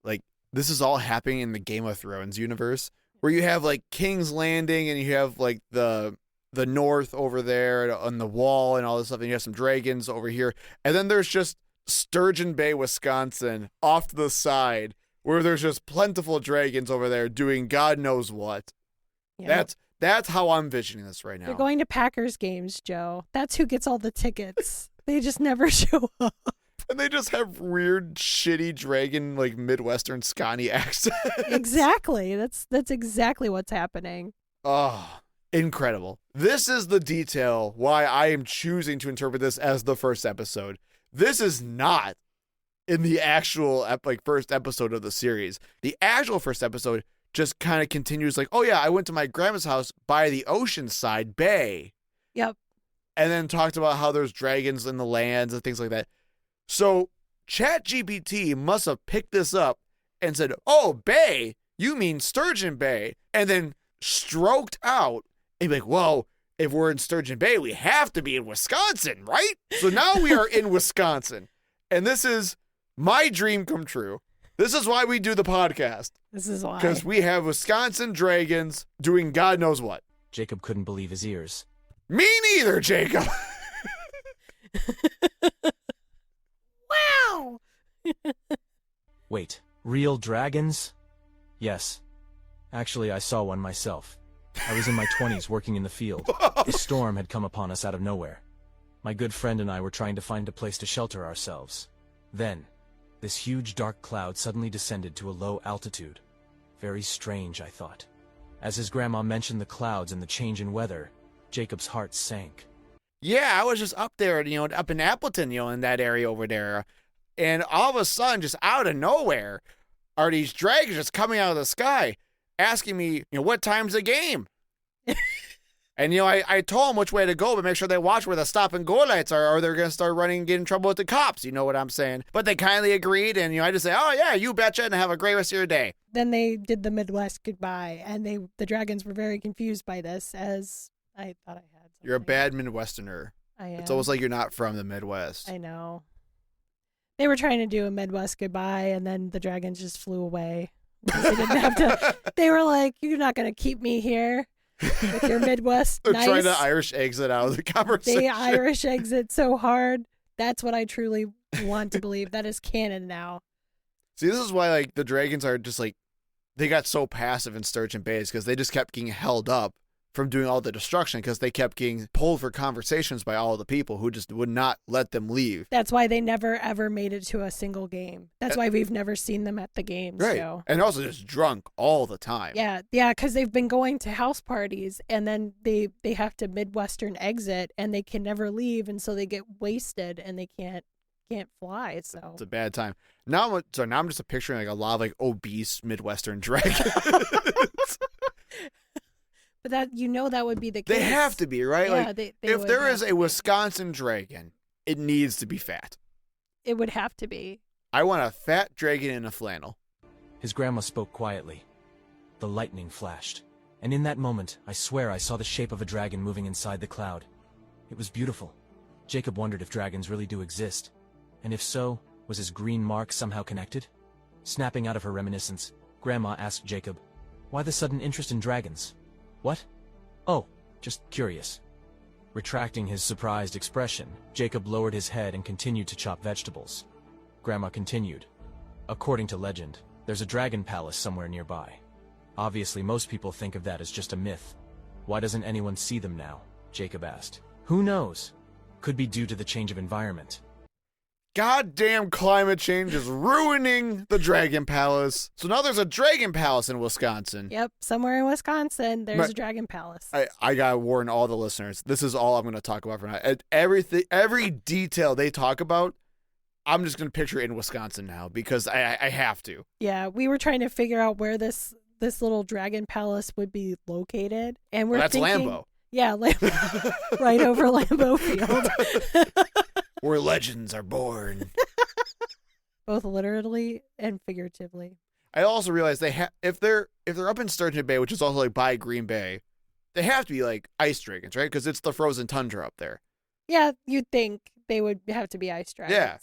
like, this is all happening in the Game of Thrones universe, where you have, like, King's Landing and you have, like, the North over there on the wall and all this stuff, and you have some dragons over here, and then there's just Sturgeon Bay, Wisconsin, off to the side, where there's just plentiful dragons over there doing God knows what. Yeah. That's how I'm visioning this right now. They're going to Packers games, Joe. That's who gets all the tickets. They just never show up. And they just have weird, shitty dragon, like Midwestern Scotty accent. Exactly. That's exactly what's happening. Oh, incredible. This is the detail why I am choosing to interpret this as the first episode. This is not in the actual first episode of the series. The actual first episode just kind of continues like, oh yeah, I went to my grandma's house by the Oceanside Bay. Yep. And then talked about how there's dragons in the lands and things like that. So ChatGPT must have picked this up and said, oh, Bay, you mean Sturgeon Bay. And then stroked out and be like, whoa, if we're in Sturgeon Bay, we have to be in Wisconsin, right? So now we are in Wisconsin. And this is my dream come true. This is why we do the podcast. This is why. Because we have Wisconsin dragons doing God knows what. Jacob couldn't believe his ears. Me neither, Jacob. Wow. Wait, real dragons? Yes. Actually, I saw one myself. I was in my 20s working in the field. A storm had come upon us out of nowhere. My good friend and I were trying to find a place to shelter ourselves. Then, this huge dark cloud suddenly descended to a low altitude. Very strange, I thought. As his grandma mentioned the clouds and the change in weather, Jacob's heart sank. Yeah, I was just up there, up in Appleton, in that area over there. And all of a sudden, just out of nowhere, are these dragons just coming out of the sky, asking me, what time's the game? And, I told them which way to go, but make sure they watch where the stop and go lights are, or they're going to start running and get in trouble with the cops. You know what I'm saying? But they kindly agreed, and, I just say, oh, yeah, you betcha, and have a great rest of your day. Then they did the Midwest goodbye, and the dragons were very confused by this, as I thought I had. You're a bad Midwesterner. I am. It's almost like you're not from the Midwest. I know. They were trying to do a Midwest goodbye, and then the dragons just flew away. Because they didn't have to. They were like, "You're not going to keep me here with your Midwest." They're nice. trying to Irish exit out of the conversation. They Irish exit so hard. That's what I truly want to believe. That is canon now. See, this is why the dragons are just they got so passive in Sturgeon Bay because they just kept getting held up from doing all the destruction because they kept getting pulled for conversations by all the people who just would not let them leave. That's why they never ever made it to a single game. That's why we've never seen them at the games. Right. Joe. And also just drunk all the time. Yeah, because they've been going to house parties and then they have to Midwestern exit and they can never leave, and so they get wasted and they can't fly. So it's a bad time. Now I'm just picturing a lot of obese Midwestern dragons. But that that would be the case. They have to be, right? Yeah, if there is a Wisconsin dragon, it needs to be fat. It would have to be. I want a fat dragon in a flannel. His grandma spoke quietly. The lightning flashed, and in that moment, I swear I saw the shape of a dragon moving inside the cloud. It was beautiful. Jacob wondered if dragons really do exist, and if so, was his green mark somehow connected? Snapping out of her reminiscence, Grandma asked Jacob, "Why the sudden interest in dragons?" "What? Oh, just curious." Retracting his surprised expression, Jacob lowered his head and continued to chop vegetables. Grandma continued, "According to legend, there's a dragon palace somewhere nearby. Obviously, most people think of that as just a myth. Why doesn't anyone see them now?" Jacob asked. "Who knows? Could be due to the change of environment." Goddamn climate change is ruining the Dragon Palace. So now there's a Dragon Palace in Wisconsin. Yep, somewhere in Wisconsin, there's a dragon palace. I gotta warn all the listeners. This is all I'm gonna talk about for now. Every detail they talk about, I'm just gonna picture it in Wisconsin now because I have to. Yeah, we were trying to figure out where this little dragon palace would be located, and we're that's thinking, Lambeau. Yeah, right over Lambeau Field. Where legends are born. Both literally and figuratively. I also realized if they're up in Sturgeon Bay, which is also by Green Bay, they have to be ice dragons, right? Because it's the frozen tundra up there. Yeah, you'd think they would have to be ice dragons. Yeah.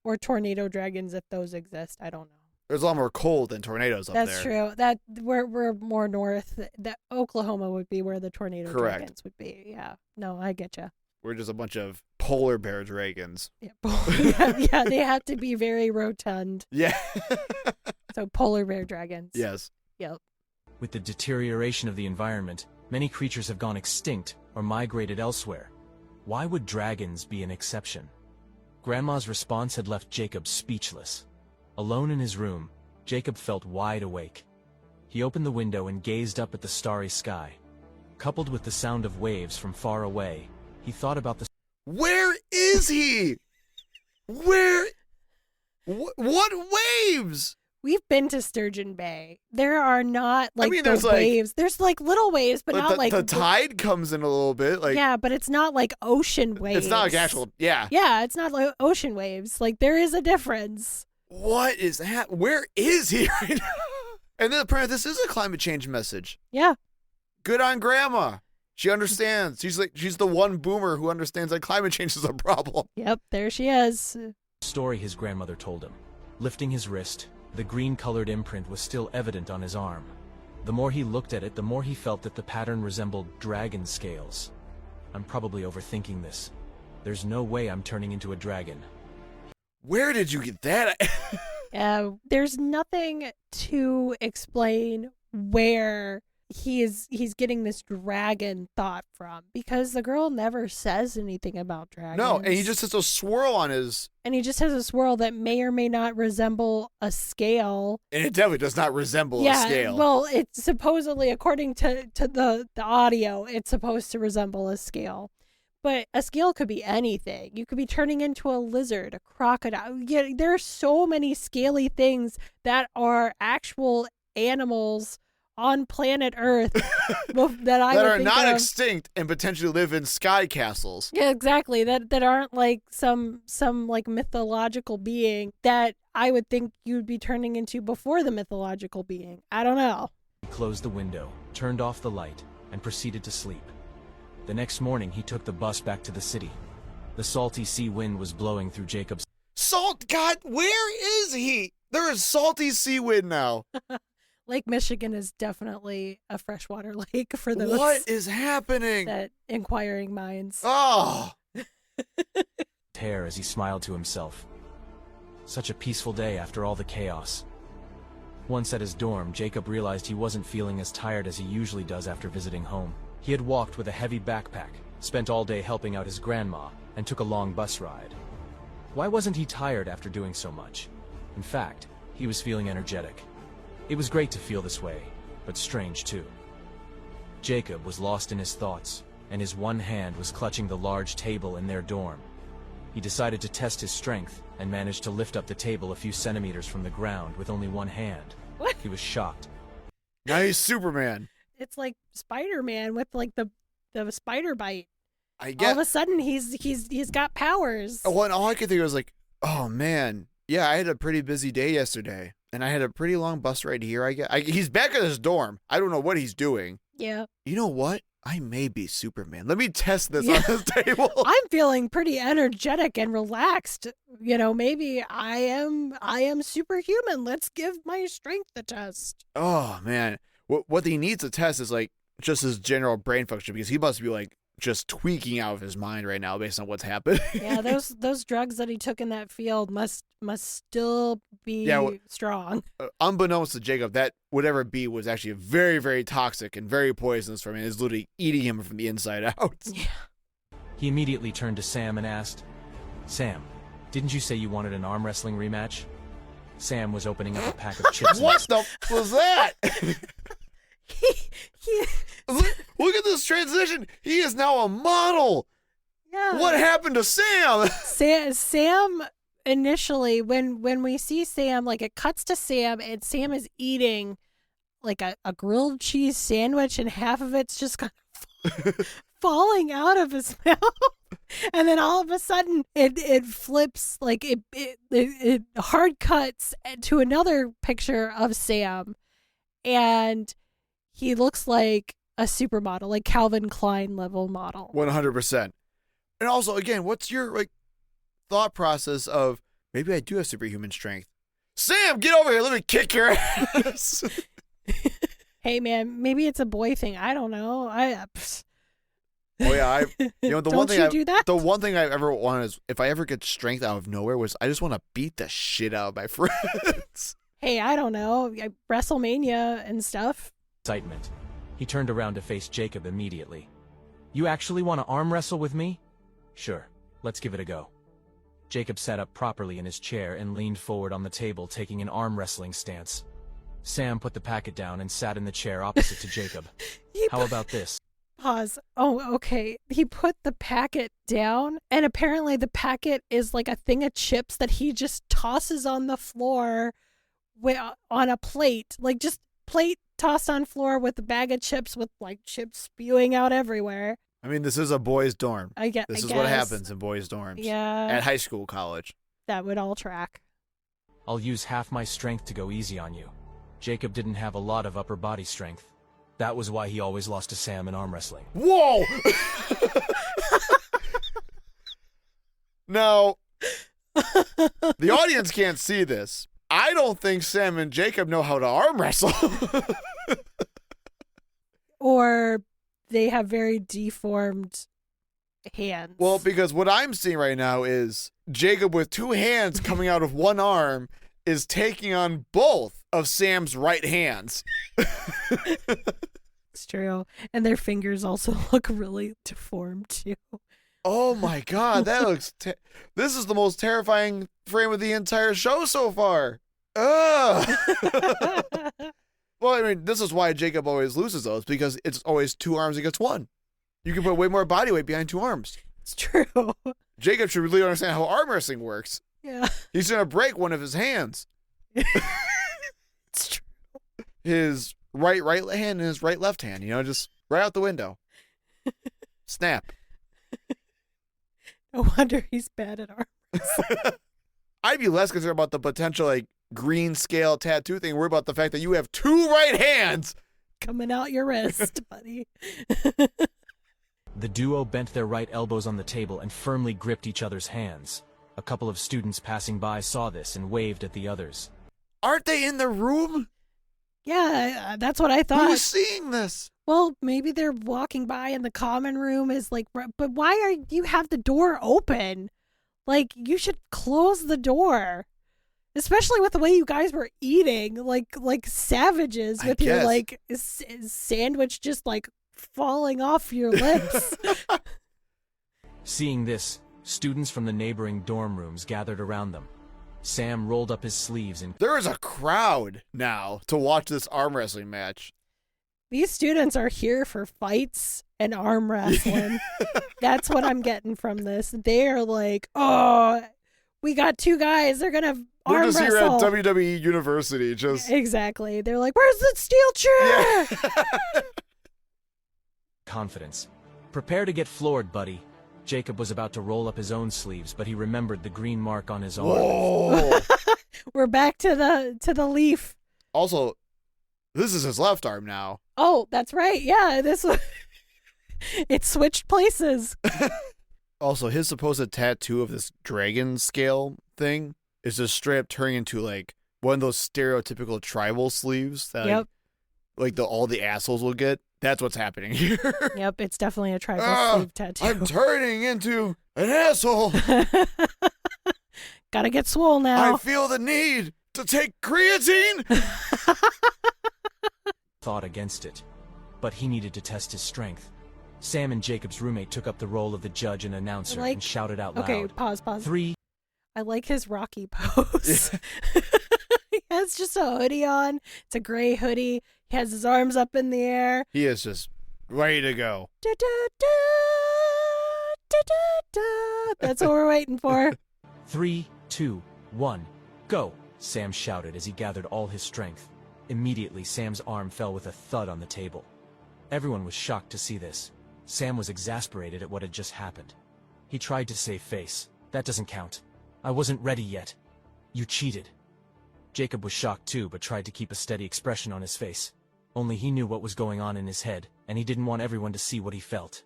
Or tornado dragons if those exist. I don't know. There's a lot more cold than tornadoes up there. That's true. That we're more north. That Oklahoma would be where the tornado Correct. dragons would be. Yeah. No, I get you. We're just a bunch of polar bear dragons. Yeah, they have to be very rotund. Yeah. So polar bear dragons. Yes. Yep. With the deterioration of the environment, many creatures have gone extinct or migrated elsewhere. Why would dragons be an exception? Grandma's response had left Jacob speechless. Alone in his room, Jacob felt wide awake. He opened the window and gazed up at the starry sky. Coupled with the sound of waves from far away, he thought about the... Where is he? Where? What waves? We've been to Sturgeon Bay. There are not like there's waves. There's like little waves, but not like the tide comes in a little bit. Like yeah, but it's not like ocean waves. it's not like actual. Yeah. Yeah, it's not like ocean waves. Like there is a difference. What is that? Where is he right now? And then apparently this is a climate change message. Yeah. Good on Grandma. She understands. She's the one boomer who understands that climate change is a problem. Yep, there she is. story his grandmother told him. Lifting his wrist, the green-colored imprint was still evident on his arm. The more he looked at it, the more he felt that the pattern resembled dragon scales. I'm probably overthinking this. There's no way I'm turning into a dragon. Where did you get that? There's nothing to explain where he's getting this dragon thought from, because the girl never says anything about dragons. No, and he just has a swirl on his... And he just has a swirl that may or may not resemble a scale. And it definitely does not resemble a scale. Well, it's supposedly, according to the audio, it's supposed to resemble a scale. But a scale could be anything. You could be turning into a lizard, a crocodile. Yeah, there are so many scaly things that are actual animals on planet Earth that I that would are think not of. extinct and potentially live in sky castles. Yeah, exactly. That aren't like some like mythological being that I would think you'd be turning into before the mythological being. I don't know. He closed the window, turned off the light, and proceeded to sleep. The next morning, he took the bus back to the city. The salty sea wind was blowing through Jacob's... God, where is he? There is salty sea wind now. Lake Michigan is definitely a freshwater lake for those What is happening? that inquiring minds. Oh, hair as he smiled to himself. Such a peaceful day after all the chaos. Once at his dorm, Jacob realized he wasn't feeling as tired as he usually does after visiting home. He had walked with a heavy backpack, spent all day helping out his grandma, and took a long bus ride. Why wasn't he tired after doing so much? In fact, he was feeling energetic. It was great to feel this way, but strange too. Jacob was lost in his thoughts, and his one hand was clutching the large table in their dorm. He decided to test his strength and managed to lift up the table a few centimeters from the ground with only one hand. What? He was shocked. now he's Superman. It's like Spider-Man with like the spider bite. I All get. of a sudden he's got powers. Well, and all I could think was like, oh man, yeah, I had a pretty busy day yesterday, and I had a pretty long bus ride here. He's back at his dorm. I don't know what he's doing. Yeah. You know what? I may be Superman. Let me test this Yeah. on this table. I'm feeling pretty energetic and relaxed. You know, maybe I am superhuman. Let's give my strength a test. Oh man, what he needs to test is like just his general brain function, because he must be like just tweaking out of his mind right now based on what's happening. Yeah, those drugs that he took in that field must still be strong. Unbeknownst to Jacob, that whatever it be was actually very, very toxic and very poisonous for him. It's literally eating him from the inside out. Yeah. He immediately turned to Sam and asked, "Sam, didn't you say you wanted an arm wrestling rematch?" Sam was opening up a pack of chips. What the f- was that? he Look at this transition. He is now a model. yeah. What happened to Sam? Sam initially, when we see Sam, like it cuts to Sam and Sam is eating like a grilled cheese sandwich, and half of it's just kind of falling out of his mouth. And then all of a sudden it flips, like it hard cuts to another picture of Sam, and he looks like a supermodel, like Calvin Klein level model. 100%. And also, again, what's your like thought process of maybe I do have superhuman strength? Sam, get over here. Let me kick your ass. Hey man, maybe it's a boy thing. I don't know. Oh yeah, Yeah, the one Don't thing you do that? the one thing I ever want is if I ever get strength out of nowhere was I just want to beat the shit out of my friends. Hey, I don't know, WrestleMania and stuff. Excitement. He turned around to face Jacob immediately. You actually want to arm wrestle with me? Sure, let's give it a go. Jacob sat up properly in his chair and leaned forward on the table, taking an arm wrestling stance. Sam put the packet down and sat in the chair opposite to Jacob. How about this? Pause. Oh, okay. He put the packet down, and apparently the packet is like a thing of chips that he just tosses on the floor on a plate. Like, just plate tossed on floor with a bag of chips with, like, chips spewing out everywhere. I mean, this is a boys' dorm. This is what happens in boys' dorms. Yeah. At high school, college. That would all track. I'll use half my strength to go easy on you. Jacob didn't have a lot of upper body strength. That was why he always lost to Sam in arm wrestling. Whoa! Now, the audience can't see this. I don't think Sam and Jacob know how to arm wrestle. Or they have very deformed hands. Well, because what I'm seeing right now is Jacob with two hands coming out of one arm is taking on both of Sam's right hands. It's true. And their fingers also look really deformed, too. Oh my God, that looks... This is the most terrifying frame of the entire show so far. Ugh! Well, I mean, this is why Jacob always loses those, because it's always two arms against one. You can put way more body weight behind two arms. It's true. Jacob should really understand how arm wrestling works. Yeah. He's going to break one of his hands. It's true. His right hand and his right left hand, just right out the window. Snap. No wonder he's bad at arm. I'd be less concerned about the potential, green scale tattoo thing. Worry about the fact that you have two right hands coming out your wrist, buddy. The duo bent their right elbows on the table and firmly gripped each other's hands. A couple of students passing by saw this and waved at the others. Aren't they in the room? Yeah, that's what I thought. Who's seeing this? Well, maybe they're walking by and the common room is but why are you have the door open? Like, you should close the door. Especially with the way you guys were eating, like savages with your sandwich just falling off your lips. Seeing this, students from the neighboring dorm rooms gathered around them. Sam rolled up his sleeves and There is a crowd now to watch this arm wrestling match. These students are here for fights and arm wrestling. That's what I'm getting from this. They're like, oh, we got two guys. They're gonna We're arm just here wrestle. at WWE University. Just Exactly. They're like, where's the steel chair? Yeah. confidence. Prepare to get floored, buddy. Jacob was about to roll up his own sleeves, but he remembered the green mark on his arm. Whoa. We're back to the leaf. Also, this is his left arm now. Oh, that's right. Yeah, it switched places. Also, his supposed tattoo of this dragon scale thing is just straight up turning into one of those stereotypical tribal sleeves that Yep. all the assholes will get. That's what's happening here. Yep, it's definitely a tribal sleeve tattoo. I'm turning into an asshole. Gotta get swole now. I feel the need to take creatine. Thought against it, but he needed to test his strength. Sam and Jacob's roommate took up the role of the judge and announcer and shouted out loud. Okay, pause. 3. I like his Rocky pose. He has just a hoodie on. It's a gray hoodie. He has his arms up in the air. He is just ready to go. Da, da, da, da, da, da. That's what we're waiting for. 3, 2, 1, go! Sam shouted as he gathered all his strength. Immediately, Sam's arm fell with a thud on the table. Everyone was shocked to see this. Sam was exasperated at what had just happened. He tried to save face. That doesn't count. I wasn't ready yet. You cheated. Jacob was shocked too, but tried to keep a steady expression on his face. Only he knew what was going on in his head, and he didn't want everyone to see what he felt.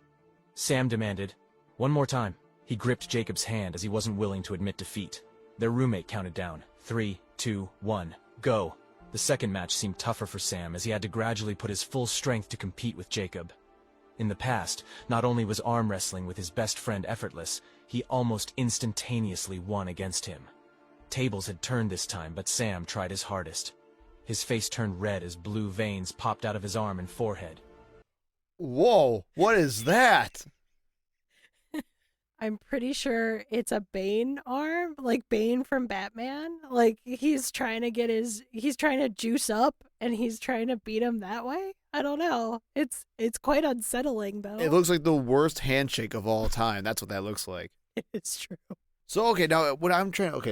Sam demanded, "One more time." He gripped Jacob's hand as he wasn't willing to admit defeat. Their roommate counted down. 3, 2, 1, go. The second match seemed tougher for Sam as he had to gradually put his full strength to compete with Jacob. In the past, not only was arm wrestling with his best friend effortless, he almost instantaneously won against him. Tables had turned this time, but Sam tried his hardest. His face turned red as blue veins popped out of his arm and forehead. Whoa, what is that? I'm pretty sure it's a Bane arm, like Bane from Batman. Like he's trying to juice up and he's trying to beat him that way. I don't know. It's quite unsettling though. It looks like the worst handshake of all time. That's what that looks like. It's true. So, okay, now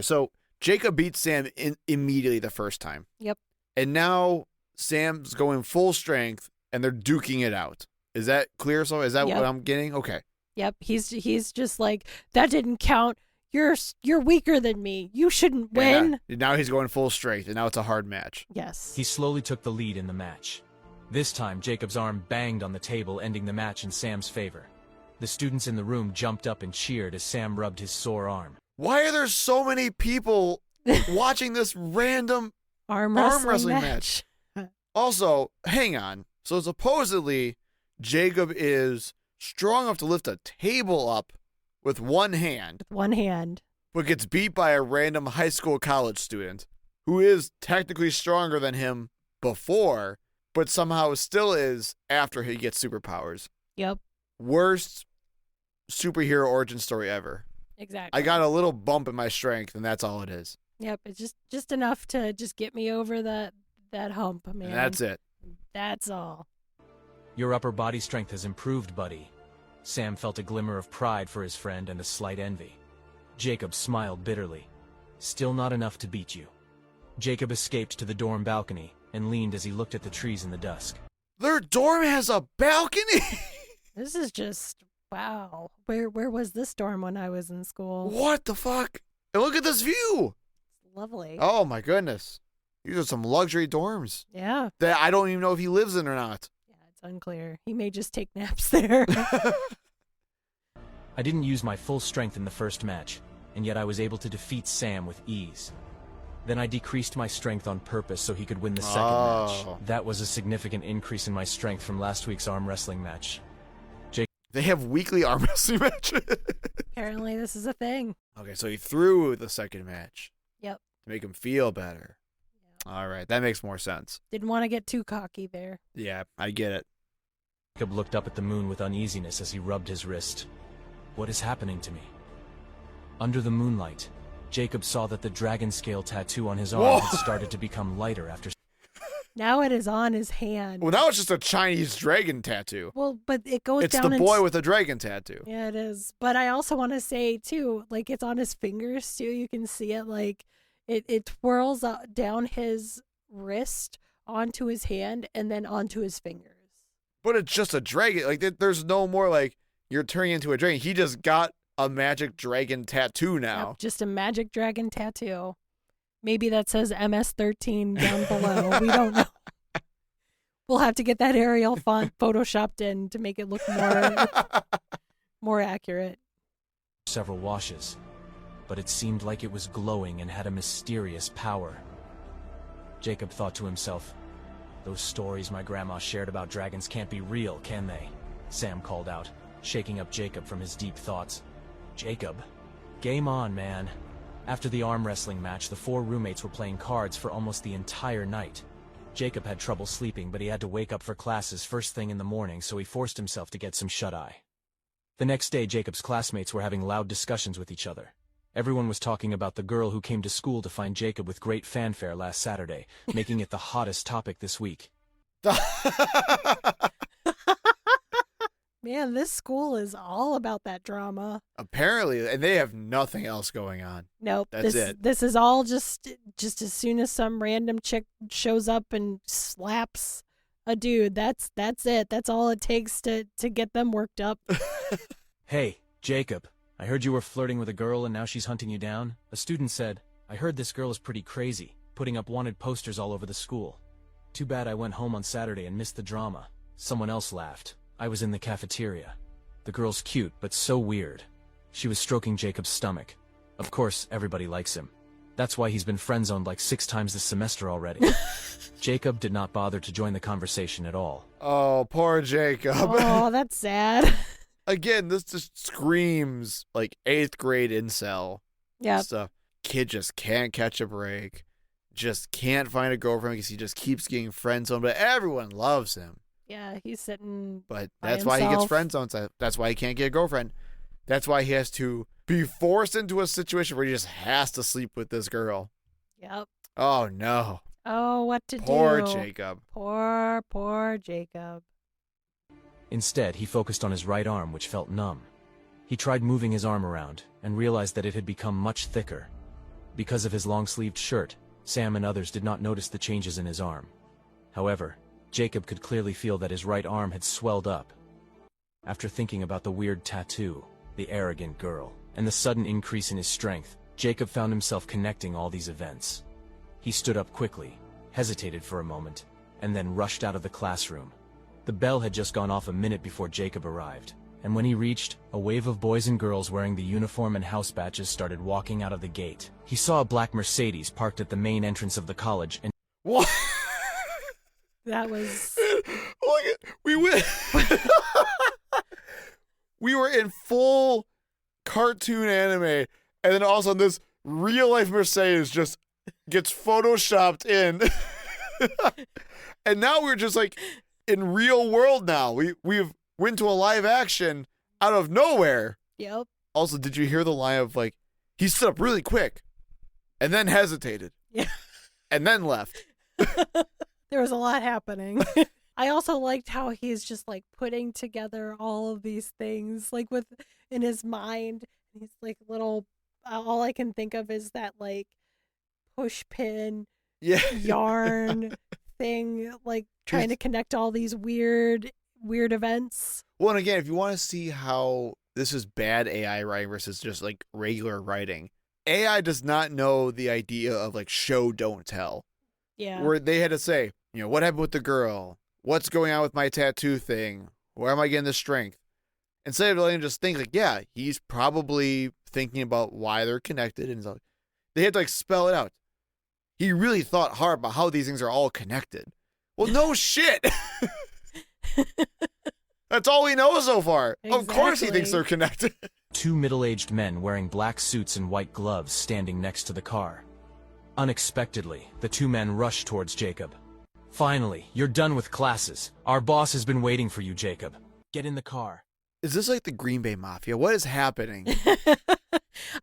so Jacob beats Sam immediately the first time. Yep. And now Sam's going full strength and they're duking it out. Is that clear? So is that Yep. what I'm getting? Okay. Yep. He's just like, that didn't count. You're weaker than me. You shouldn't win. Yeah. Now he's going full strength and now it's a hard match. Yes. He slowly took the lead in the match. This time, Jacob's arm banged on the table, ending the match in Sam's favor. The students in the room jumped up and cheered as Sam rubbed his sore arm. Why are there so many people watching this random arm wrestling wrestling match? Also, hang on. So supposedly, Jacob is strong enough to lift a table up with one hand, One hand. but gets beat by a random high school college student who is technically stronger than him before, but somehow still is after he gets superpowers. Yep. Worst superhero origin story ever. Exactly. I got a little bump in my strength, and that's all it is. Yep. It's just enough to just get me over that hump, man. And that's it. That's all. Your upper body strength has improved, buddy. Sam felt a glimmer of pride for his friend and a slight envy. Jacob smiled bitterly. Still not enough to beat you. Jacob escaped to the dorm balcony and leaned as he looked at the trees in the dusk. Their dorm has a balcony? This is just wow. Where was this dorm when I was in school? What the fuck? And look at this view. It's lovely. Oh my goodness. These are some luxury dorms Yeah. that I don't even know if he lives in or not. Yeah, it's unclear. He may just take naps there. I didn't use my full strength in the first match, and yet I was able to defeat Sam with ease. Then I decreased my strength on purpose so he could win the second match. That was a significant increase in my strength from last week's arm wrestling match. They have weekly arm wrestling matches. Apparently, this is a thing. Okay, so he threw the second match Yep. to make him feel better. All right, that makes more sense. Didn't want to get too cocky there. Yeah, I get it. Jacob looked up at the moon with uneasiness as he rubbed his wrist. What is happening to me? Under the moonlight, Jacob saw that the dragon scale tattoo on his arm Whoa. had started to become lighter after... Now it is on his hand. Well, now it's just a Chinese dragon tattoo. Well, but it goes It's down the in boy with a dragon tattoo. Yeah, it is. But I also want to say too, like it's on his fingers too. You can see it, like it twirls down his wrist onto his hand and then onto his fingers. But it's just a dragon. Like, there's no more like you're turning into a dragon. He just got a magic dragon tattoo now. Yep, just a magic dragon tattoo. Maybe that says MS-13 down below. We don't know. We'll have to get that Arial font photoshopped in to make it look more accurate. several washes, but it seemed like it was glowing and had a mysterious power. Jacob thought to himself, "Those stories my grandma shared about dragons can't be real, can they?" Sam called out, shaking up Jacob from his deep thoughts. "Jacob, game on, man." After the arm wrestling match, the four roommates were playing cards for almost the entire night. Jacob had trouble sleeping, but he had to wake up for classes first thing in the morning, so he forced himself to get some shut-eye. The next day, Jacob's classmates were having loud discussions with each other. Everyone was talking about the girl who came to school to find Jacob with great fanfare last Saturday, making it the hottest topic this week. Man, this school is all about that drama. Apparently, and they have nothing else going on. Nope. That's it. This is all just as soon as some random chick shows up and slaps a dude, that's it. That's all it takes to get them worked up. "Hey, Jacob, I heard you were flirting with a girl and now she's hunting you down." A student said, "I heard this girl is pretty crazy, putting up wanted posters all over the school. Too bad I went home on Saturday and missed the drama." Someone else laughed. "I was in the cafeteria. The girl's cute, but so weird." She was stroking Jacob's stomach. Of course, everybody likes him. That's why he's been friend-zoned like 6 times this semester already. Jacob did not bother to join the conversation at all. Oh, poor Jacob. Oh, that's sad. Again, this just screams like 8th grade incel Yeah. stuff. Kid just can't catch a break. Just can't find a girlfriend because he just keeps getting friend zoned, but everyone loves him. Yeah, he's sitting. But By that's why he gets himself. friend zoned. That's why he can't get a girlfriend. That's why he has to be forced into a situation where he just has to sleep with this girl. Yep. Oh no. Oh, what to Poor do? Jacob. Poor Jacob. Instead, he focused on his right arm, which felt numb. He tried moving his arm around and realized that it had become much thicker. Because of his long-sleeved shirt, Sam and others did not notice the changes in his arm. However, Jacob could clearly feel that his right arm had swelled up. After thinking about the weird tattoo, the arrogant girl, and the sudden increase in his strength, Jacob found himself connecting all these events. He stood up quickly, hesitated for a moment, and then rushed out of the classroom. The bell had just gone off a minute before Jacob arrived, and when he reached, a wave of boys and girls wearing the uniform and house badges started walking out of the gate. He saw a black Mercedes parked at the main entrance of the college, and What? That was. Look at, we went. We were in full cartoon anime, and then all of a sudden this real life Mercedes just gets photoshopped in, and now we're just like in real world now. We've went to a live action out of nowhere. Yep. Also, did you hear the line of like he stood up really quick, and then hesitated, Yeah. and then left. There was a lot happening. I also liked how he's just like putting together all of these things like in his mind. He's like little. All I can think of is that like push pin Yeah. yarn thing, like trying to connect all these weird events. Well, and again, if you want to see how this is bad AI writing versus just like regular writing, AI does not know the idea of like show, don't tell. Yeah. Where they had to say, you know, what happened with the girl? What's going on with my tattoo thing? Where am I getting the strength? Instead of letting them just think like, yeah, he's probably thinking about why they're connected. And so they had to like spell it out. He really thought hard about how these things are all connected. Well, no shit. That's all we know so far. Of course he thinks Exactly. they're connected. 2 middle-aged men wearing black suits and white gloves standing next to the car. Unexpectedly, the 2 men rushed towards Jacob. Finally, you're done with classes. Our boss has been waiting for you, Jacob. Get in the car. Is this like the Green Bay Mafia? What is happening?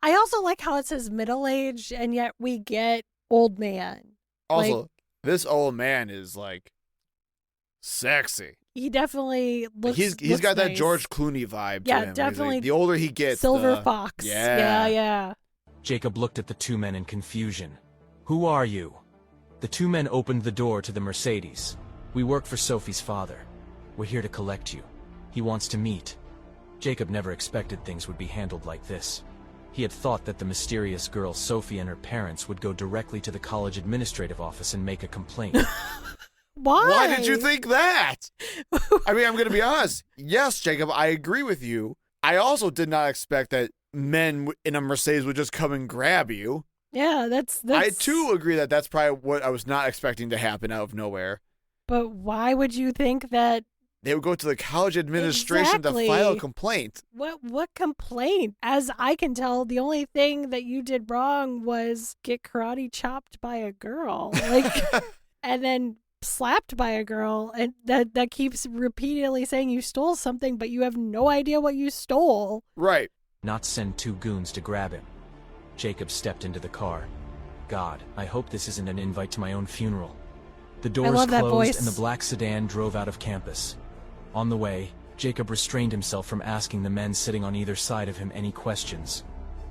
I also like how it says middle-aged, and yet we get old man. Also, Like- this old man is like sexy. He definitely looks. He's looks got that nice. George Clooney vibe to Yeah, him. where he's like, definitely the older he gets, Silver the- Fox. Yeah. Yeah. Jacob looked at the 2 men in confusion. Who are you? The 2 men opened the door to the Mercedes. We work for Sophie's father. We're here to collect you. He wants to meet. Jacob never expected things would be handled like this. He had thought that the mysterious girl Sophie and her parents would go directly to the college administrative office and make a complaint. Why? Why did you think that? I mean, I'm going to be honest. Yes, Jacob, I agree with you. I also did not expect that men in a Mercedes would just come and grab you. Yeah, that's. I too agree that that's probably what I was not expecting to happen out of nowhere. But why would you think that? They would go to the college administration to file a Exactly. complaint. What complaint? As I can tell, the only thing that you did wrong was get karate chopped by a girl, like, and then slapped by a girl, and that keeps repeatedly saying you stole something, but you have no idea what you stole. Right. Not send 2 goons to grab him. Jacob stepped into the car. God, I hope this isn't an invite to my own funeral. The doors love that closed voice. and the black sedan drove out of campus. On the way, Jacob restrained himself from asking the men sitting on either side of him any questions.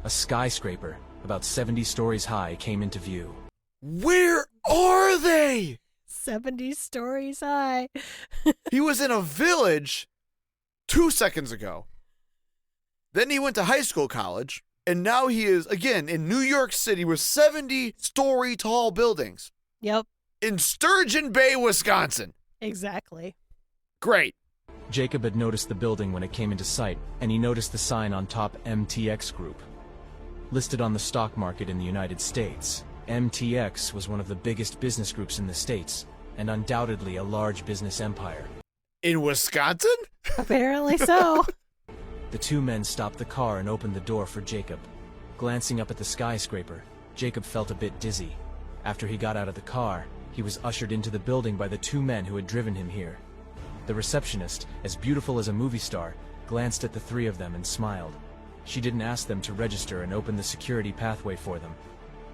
A skyscraper, about 70 stories high, came into view. Where are they? 70 stories high. He was in a village 2 seconds ago. Then he went to high school, college, and now he is, again, in New York City with 70-story tall buildings Yep, in Sturgeon Bay, Wisconsin. exactly. Great. Jacob had noticed the building when it came into sight, and he noticed the sign on top MTX Group. Listed on the stock market in the United States, MTX was one of the biggest business groups in the States, and undoubtedly a large business empire. In Wisconsin? Apparently so. The two men stopped the car and opened the door for Jacob. Glancing up at the skyscraper, Jacob felt a bit dizzy. After he got out of the car, he was ushered into the building by the two men who had driven him here. The receptionist, as beautiful as a movie star, glanced at the three of them and smiled. She didn't ask them to register and open the security pathway for them.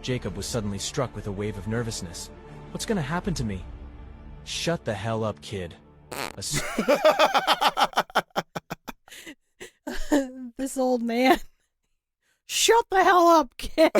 Jacob was suddenly struck with a wave of nervousness. What's gonna happen to me? Shut the hell up, kid. This old man. Shut the hell up, kid.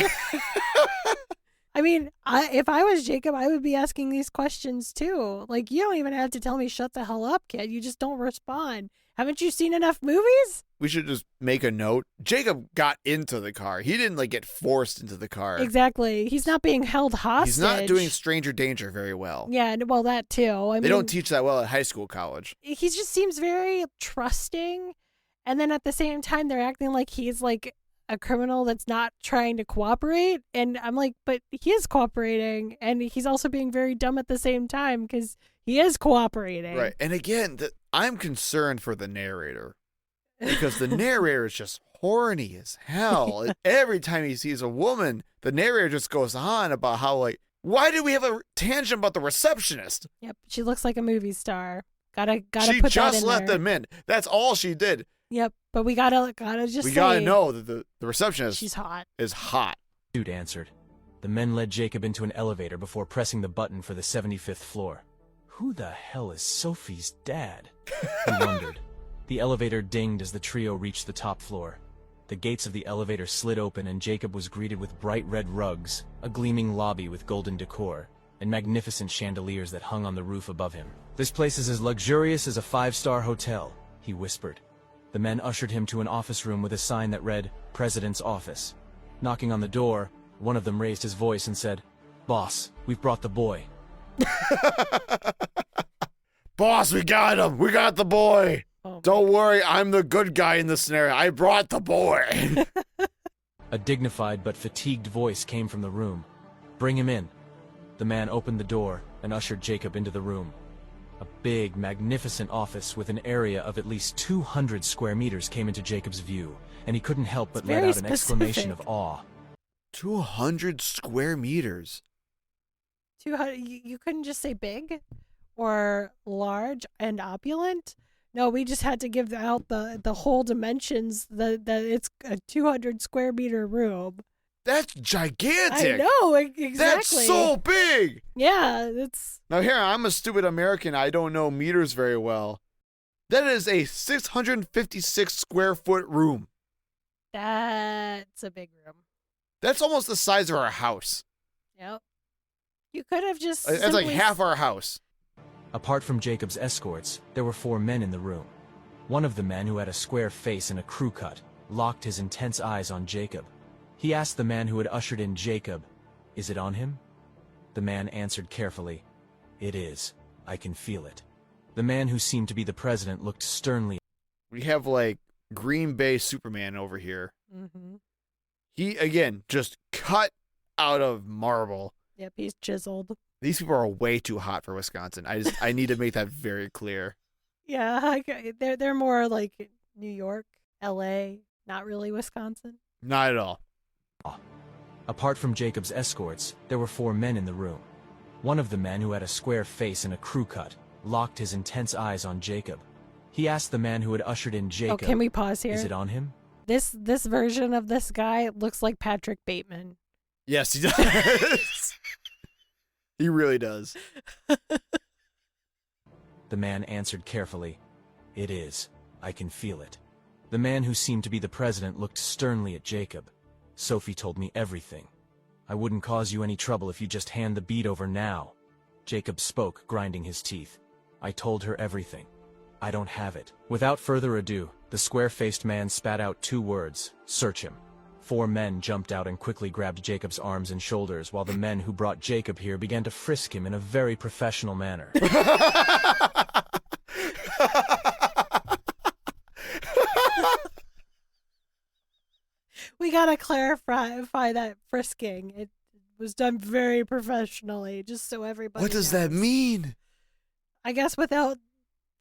I mean, if I was Jacob, I would be asking these questions too. Like, you don't even have to tell me shut the hell up, kid. You just don't respond. Haven't you seen enough movies? We should just make a note. Jacob got into the car. He didn't like get forced into the car. Exactly. He's not being held hostage. He's not doing stranger danger very well. Yeah, well, that too. They don't teach that well at high school, college. He just seems very trusting. And then at the same time, they're acting like he's like a criminal that's not trying to cooperate. And I'm like, but he is cooperating. And he's also being very dumb at the same time because he is cooperating. Right. And again, I'm concerned for the narrator because the narrator is just horny as hell. And every time he sees a woman, the narrator just goes on about how, like, why did we have a tangent about the receptionist? Yep. She looks like a movie star. Gotta She put that in just let there. them in. That's all she did. Yep. But we gotta just We say gotta know that the receptionist she's hot. is hot. Dude answered. The men led Jacob into an elevator before pressing the button for the 75th floor. Who the hell is Sophie's dad? He wondered. The elevator dinged as the trio reached the top floor. The gates of the elevator slid open and Jacob was greeted with bright red rugs, a gleaming lobby with golden decor, and magnificent chandeliers that hung on the roof above him. This place is as luxurious as a 5-star hotel, he whispered. The men ushered him to an office room with a sign that read, President's Office. Knocking on the door, one of them raised his voice and said, Boss, we've brought the boy. Boss, we got him. We got the boy. Oh, Don't worry, I'm the good guy in this scenario. I brought the boy. A dignified but fatigued voice came from the room. Bring him in. The man opened the door and ushered Jacob into the room. A big, magnificent office with an area of at least 200 square meters came into Jacob's view, and he couldn't help but let very out an exclamation specific. of awe. 200 square meters. 200. You couldn't just say big or large and opulent. No, we just had to give out the whole dimensions. That it's a 200 square meter room. That's gigantic. I know exactly. That's so big. Yeah, it's Now here, I'm a stupid American. I don't know meters very well. That is a 656 square foot room. that's a big room. That's almost the size of our house. Yep. You could have just. That's like simply half our house. Apart from Jacob's escorts, there were 4 men in the room. One of the men, who had a square face and a crew cut, locked his intense eyes on Jacob. He asked the man who had ushered in Jacob, Is it on him? The man answered carefully, It is. I can feel it. The man who seemed to be the president looked sternly. We have like Green Bay Superman over here. Mm-hmm. He, again, just cut out of marble. Yep, he's chiseled. These people are way too hot for Wisconsin. I need to make that very clear. Yeah, they're more like New York, L.A., not really Wisconsin. Not at all. Apart from Jacob's escorts, there were 4 men in the room. One of the men, who had a square face and a crew cut, locked his intense eyes on Jacob. He asked the man who had ushered in Jacob, Oh, can we pause here? Is it on him? This version of this guy looks like Patrick Bateman. Yes, he does. He really does. The man answered carefully, It is. I can feel it. The man who seemed to be the president looked sternly at Jacob. Sophie told me everything. I wouldn't cause you any trouble if you just hand the bead over now. Jacob spoke, grinding his teeth. I told her everything. I don't have it. Without further ado, the square-faced man spat out 2 words, Search him. 4 men jumped out and quickly grabbed Jacob's arms and shoulders, while the men who brought Jacob here began to frisk him in a very professional manner. We gotta clarify that frisking. It was done very professionally, just so everybody What does that knows. mean? I guess without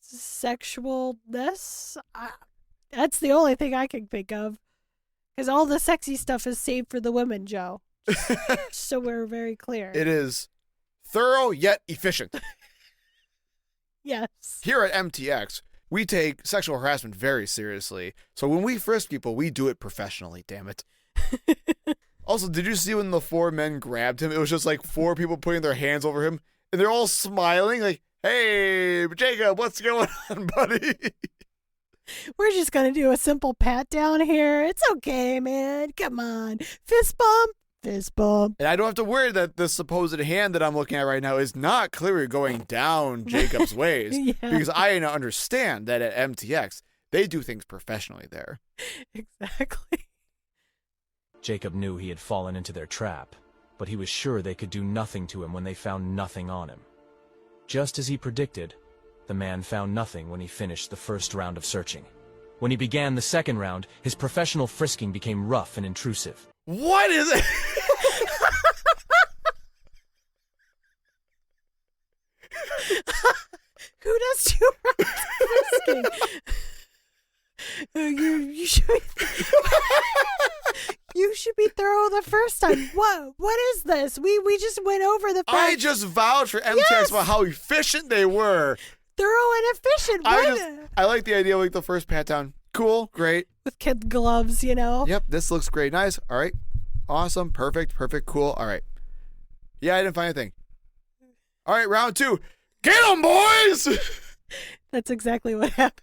sexualness, that's the only thing I can think of. Because all the sexy stuff is saved for the women, Joe. So we're very clear. It is thorough yet efficient. Yes. Here at MTX, we take sexual harassment very seriously. So when we frisk people, we do it professionally, damn it. Also, did you see when the 4 men grabbed him? It was just like 4 people putting their hands over him, and they're all smiling like, hey, Jacob, what's going on, buddy? We're just gonna do a simple pat down here. It's okay, man. Come on. Fist bump. Fist bump. And I don't have to worry that the supposed hand that I'm looking at right now is not clearly going down Jacob's ways. Yeah. Because I understand that at MTX, they do things professionally there. Exactly. Jacob knew he had fallen into their trap, but he was sure they could do nothing to him when they found nothing on him. Just as he predicted, the man found nothing when he finished the first round of searching. When he began the second round, his professional frisking became rough and intrusive. What is it? Who does 2 rounds of frisking? You should be you should be thorough the first time. What is this? We just went over the fact I just vouched for MTX Yes! about how efficient they were. thorough and efficient. I like the idea of like the first pat down. Cool, great. With kid gloves, you know. Yep, this looks great. Nice. All right. Awesome. Perfect. Cool. All right. Yeah, I didn't find anything. All right, round 2. Get them, boys! That's exactly what happened.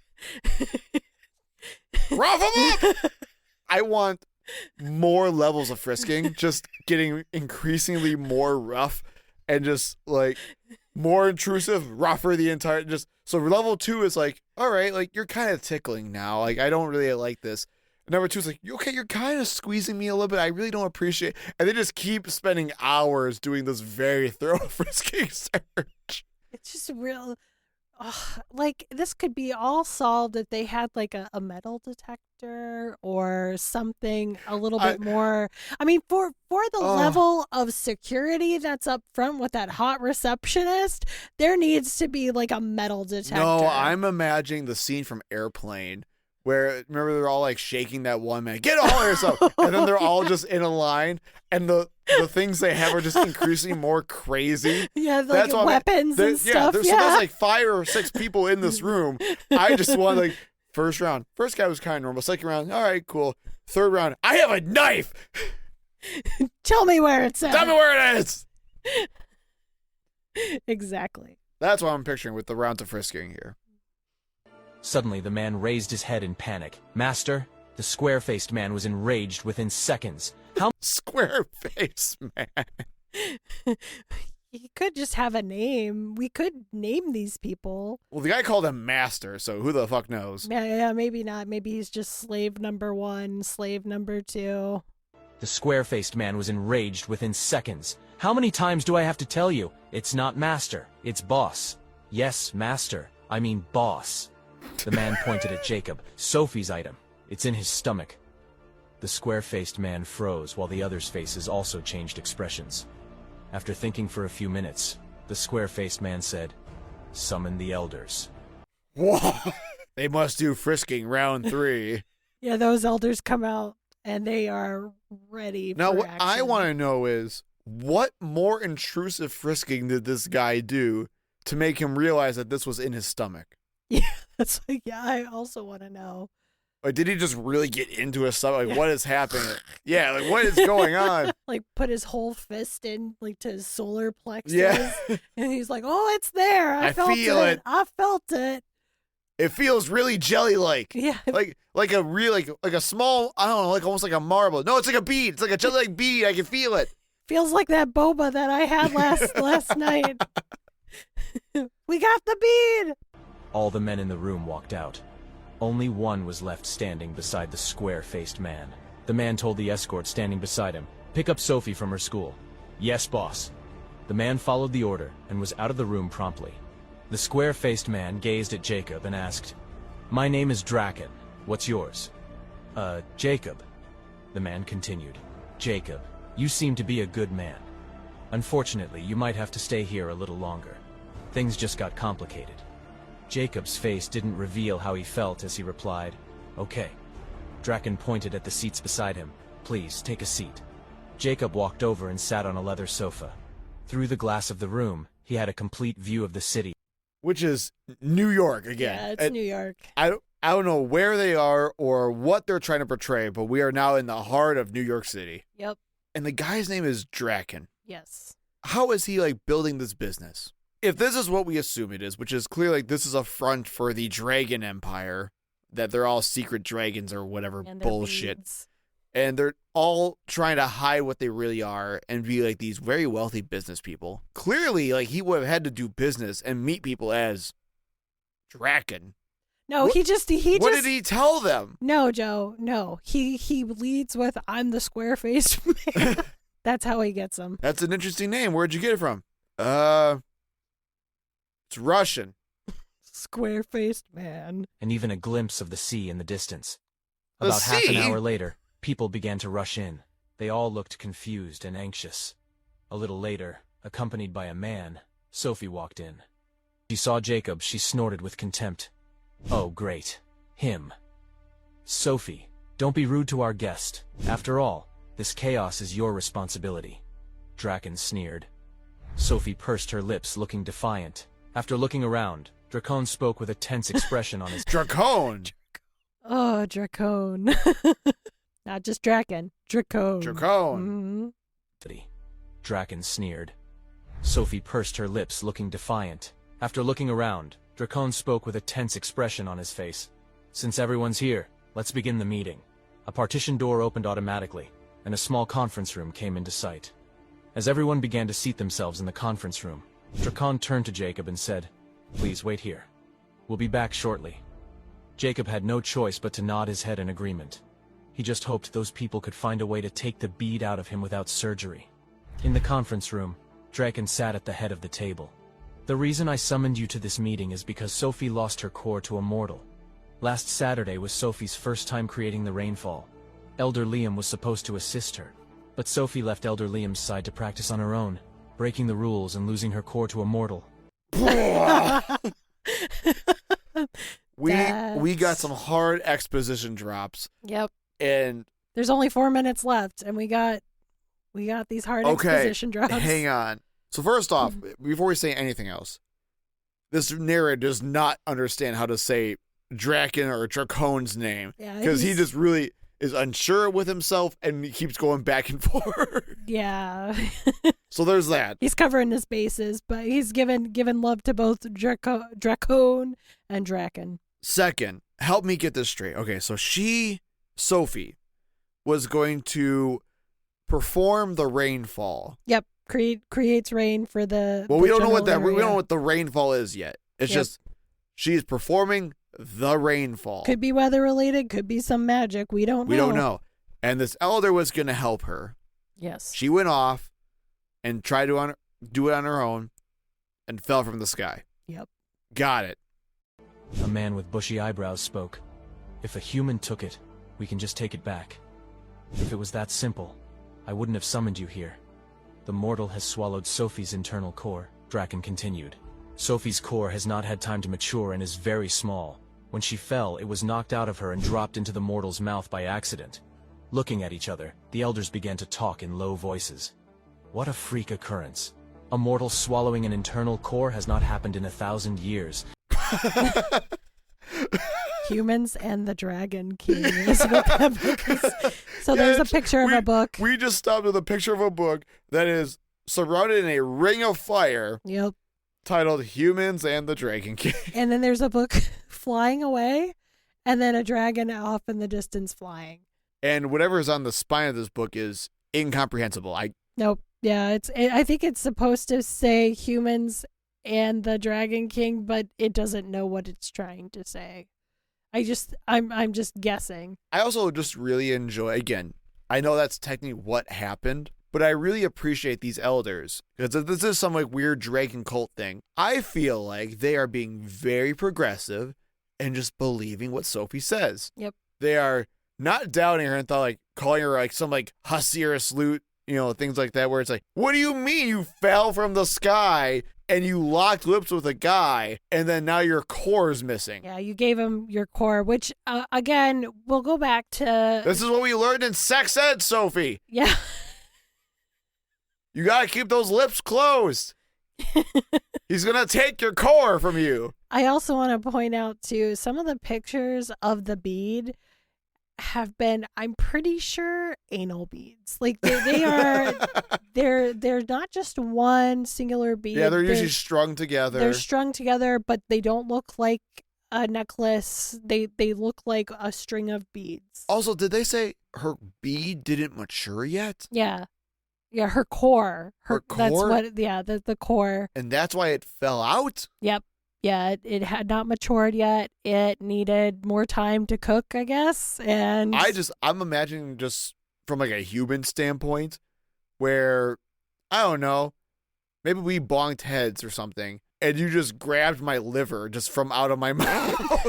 Rough them up! I want more levels of frisking, just getting increasingly more rough and just like more intrusive, rougher the entire so level 2 is like, all right, like you're kind of tickling now. Like I don't really like this. Number 2 is like, okay, you're kind of squeezing me a little bit. I really don't appreciate it. And they just keep spending hours doing this very thorough frisking search. It's just real. Like this could be all solved if they had like a metal detector or something a little bit more. I mean, for the level of security that's up front with that hot receptionist, there needs to be like a metal detector. No, I'm imagining the scene from Airplane where, remember, they're all like shaking that one man, get a hold of yourself, and then they're all just in a line, and the things they have are just increasingly more crazy. Yeah, like That's why weapons and stuff. So there's like 5 or 6 people in this room. I just want like first round. First guy was kind of normal. Second round, all right, cool. Third round, I have a knife. Tell me where it's at. Tell me where it is. Exactly. That's what I'm picturing with the rounds of frisking here. Suddenly, the man raised his head in panic. Master, the square-faced man was enraged within seconds. How Square face, man. He could just have a name. We could name these people. Well, the guy called him Master, so who the fuck knows? Yeah, maybe not. Maybe he's just slave number 1, slave number 2. The square-faced man was enraged within seconds. How many times do I have to tell you? It's not master, it's boss. Yes, master. I mean boss. The man pointed at Jacob. Sophie's item. It's in his stomach. The square-faced man froze while the others' faces also changed expressions. After thinking for a few minutes, the square-faced man said, "Summon the elders." Whoa! They must do frisking round 3. Yeah, those elders come out and they are ready Now, for what I action. want to know is, what more intrusive frisking did this guy do to make him realize that this was in his stomach? Yeah, that's like, yeah, I also want to know. Like, did he just really get into his stomach? Like, what is happening? Yeah, like, what is going on? Like, put his whole fist in, like, to his solar plexus. Yeah. And he's like, oh, it's there. I felt feel it. I felt it. It feels really jelly-like. Yeah. Like a real, like a small, I don't know, like almost like a marble. No, it's like a bead. It's like a jelly-like bead. I can feel it. Feels like that boba that I had last night. We got the bead. All the men in the room walked out. Only one was left standing beside the square-faced man. The man told the escort standing beside him, "Pick up Sophie from her school." "Yes, boss." The man followed the order and was out of the room promptly. The square-faced man gazed at Jacob and asked, "My name is Draken. What's yours?" Jacob." The man continued. Jacob, you seem to be a good man. Unfortunately, you might have to stay here a little longer. Things just got complicated. Jacob's face didn't reveal how he felt as he replied, okay. Draken pointed at the seats beside him. Please, take a seat. Jacob walked over and sat on a leather sofa. Through the glass of the room, he had a complete view of the city. Which is New York again. Yeah, it's New York. I don't know where they are or what they're trying to portray, but we are now in the heart of New York City. Yep. And the guy's name is Draken. Yes. How is he like building this business? If this is what we assume it is, which is clearly like this is a front for the Dragon Empire, that they're all secret dragons or whatever And their bullshit. beads. And they're all trying to hide what they really are and be like these very wealthy business people. Clearly, like he would have had to do business and meet people as Draken. No, What- he just What did he tell them? No, Joe. No. He leads with I'm the square-faced man. That's how he gets them. That's an interesting name. Where'd you get it from? It's Russian. Square-faced man. And even a glimpse of the sea in the distance. The About half an sea? hour later, people began to rush in. They all looked confused and anxious. A little later, accompanied by a man, Sophie walked in. She saw Jacob, she snorted with contempt. Oh, great. Him. Sophie, don't be rude to our guest. After all, this chaos is your responsibility. Draken sneered. Sophie pursed her lips, looking defiant. After looking around, Dracon spoke with a tense expression on his Dracone. Oh, Dracone. Not just Draken. Dracone. Dracone. Mhm. Draken sneered. Sophie pursed her lips, looking defiant. After looking around, Dracon spoke with a tense expression on his face. Since everyone's here, let's begin the meeting. A partition door opened automatically, and a small conference room came into sight. As everyone began to seat themselves in the conference room, Dracon turned to Jacob and said, "Please wait here. We'll be back shortly." Jacob had no choice but to nod his head in agreement. He just hoped those people could find a way to take the bead out of him without surgery. In the conference room, Draken sat at the head of the table. The reason I summoned you to this meeting is because Sophie lost her core to a mortal. Last Saturday was Sophie's first time creating the rainfall. Elder Liam was supposed to assist her, but Sophie left Elder Liam's side to practice on her own, breaking the rules and losing her core to a mortal. We got some hard exposition drops, Yep. and There's only 4 minutes left, and we got these hard exposition drops. hang on. So first off, before we say anything else, this narrator does not understand how to say Draken or Dracone's name Yeah, because he he's- just really is unsure with himself and he keeps going back and forth. Yeah. So there's that. He's covering his bases, but he's given love to both Dracone and Draken. Second, help me get this straight. Okay, so Sophie, was going to perform the rainfall. Yep. Creates rain for the. Well, the we don't know what general we don't area. know what the rainfall is yet. It's Yep. just she's performing the rainfall. Could be weather related, could be some magic. We don't know. We don't know. And this elder was going to help her. Yes. She went off and tried to do it on her own and fell from the sky. Yep. Got it. A man with bushy eyebrows spoke. If a human took it, we can just take it back. If it was that simple, I wouldn't have summoned you here. The mortal has swallowed Sophie's internal core, Draken continued. Sophie's core has not had time to mature and is very small. When she fell, it was knocked out of her and dropped into the mortal's mouth by accident. Looking at each other, the elders began to talk in low voices. What a freak occurrence. A mortal swallowing an internal core has not happened in 1,000 years. Humans and the Dragon King is what that book is. So there's a picture of a book. We just stopped with a picture of a book that is surrounded in a ring of fire Yep. titled Humans and the Dragon King. And then there's a book flying away, and then a dragon off in the distance flying. And whatever is on the spine of this book is incomprehensible. Nope. Yeah, I think it's supposed to say humans and the Dragon King, but it doesn't know what it's trying to say. I'm just guessing. I also just really enjoy, again, I know that's technically what happened, but I really appreciate these elders because if this is some like weird dragon cult thing, I feel like they are being very progressive and just believing what Sophie says. Yep. They are not doubting her and thought like calling her like some like hussy or a sloot, things like that, where it's like, what do you mean you fell from the sky and you locked lips with a guy and then now your core is missing? Yeah, you gave him your core, which again, we'll go back to. This is what we learned in sex ed, Sophie. Yeah. You gotta keep those lips closed. He's gonna take your core from you. I also want to point out too, some of the pictures of the bead have been, I'm pretty sure, anal beads. Like they are, they're not just one singular bead. Yeah, they're usually strung together. They're strung together, but they don't look like a necklace. They look like a string of beads. Also, did they say her bead didn't mature yet? Yeah. Yeah, her core. Her That's core? what, yeah, the core. And that's why it fell out? Yep. Yeah, it had not matured yet. It needed more time to cook, I guess. And I'm imagining just from like a human standpoint where, I don't know, maybe we bonked heads or something and you just grabbed my liver just from out of my mouth.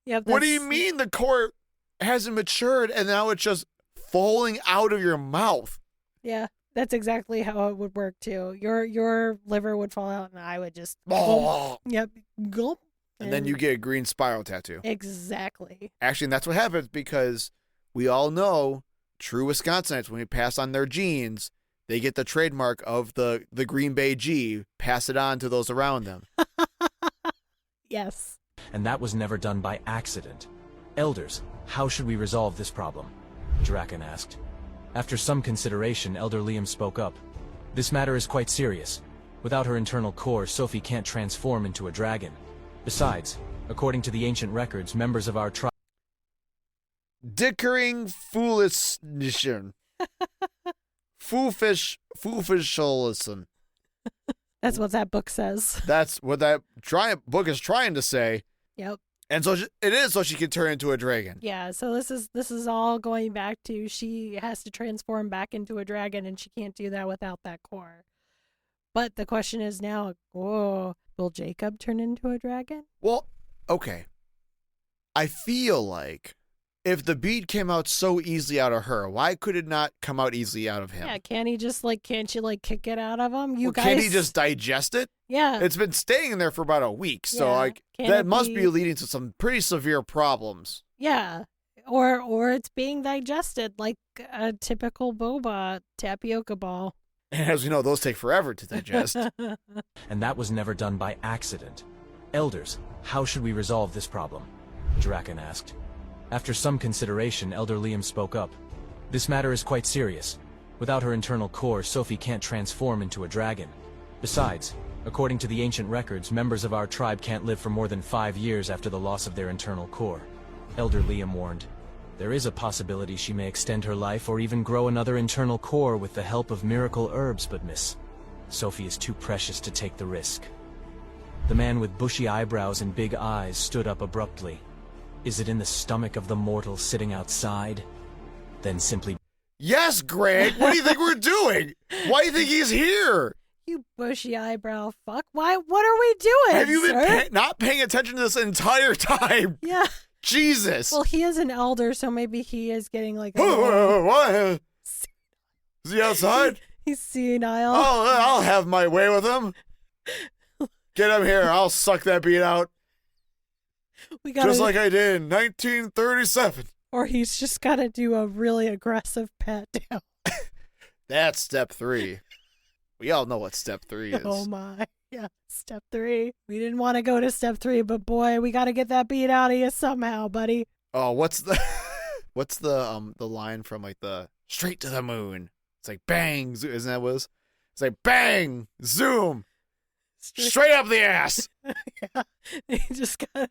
Yep, What do you mean the core hasn't matured and now it's just falling out of your mouth? Yeah, that's exactly how it would work too. Your liver would fall out and I would just Oh. Yep, gulp. And then you get a green spiral tattoo. Exactly. Actually, that's what happens because we all know true Wisconsinites, when we pass on their genes, they get the trademark of the Green Bay G, pass it on to those around them. Yes. And that was never done by accident. Elders, how should we resolve this problem? Draken asked. After some consideration, Elder Liam spoke up. This matter is quite serious. Without her internal core, Sophie can't transform into a dragon. Besides, according to the ancient records, members of our tribe... Dickering foolishness. Foolfishalison. That's what that book says. That's what that book is trying to say. Yep. And so it is so she can turn into a dragon. Yeah, so this is all going back to she has to transform back into a dragon and she can't do that without that core. But the question is now, will Jacob turn into a dragon? Well, okay. I feel like if the bead came out so easily out of her, why could it not come out easily out of him? Yeah, can't you kick it out of him? Can't he just digest it? Yeah. It's been staying in there for about a week, so Yeah. like Can that it must be be- leading to some pretty severe problems. Yeah. Or it's being digested like a typical boba tapioca ball. And as we know, those take forever to digest. And that was never done by accident. Elders, how should we resolve this problem? Draken asked. After some consideration, Elder Liam spoke up. This matter is quite serious. Without her internal core, Sophie can't transform into a dragon. Besides, according to the ancient records, members of our tribe can't live for more than 5 years after the loss of their internal core. Elder Liam warned. There is a possibility she may extend her life or even grow another internal core with the help of miracle herbs, but Miss Sophie is too precious to take the risk. The man with bushy eyebrows and big eyes stood up abruptly. Is it in the stomach of the mortal sitting outside? Then simply... Yes, Greg! What do you think we're doing? Why do you think he's here? You bushy eyebrow fuck. Why? What are we doing? Have you sir? been not paying attention to this entire time? Yeah. Jesus! Well, he is an elder, so maybe he is getting like a What? Is he outside? He's senile. I'll have my way with him. Get him here. I'll suck that beat out. We gotta, Just like I did in 1937. or he's just got to do a really aggressive pat down. That's step 3. We all know what step 3 is. Oh my. Yeah, step 3. We didn't want to go to step 3, but boy, we got to get that beat out of you somehow, buddy. Oh, what's the line from like the Straight to the Moon? It's like bang, isn't that what it was? It's like bang, zoom, straight up the ass. Yeah. You just got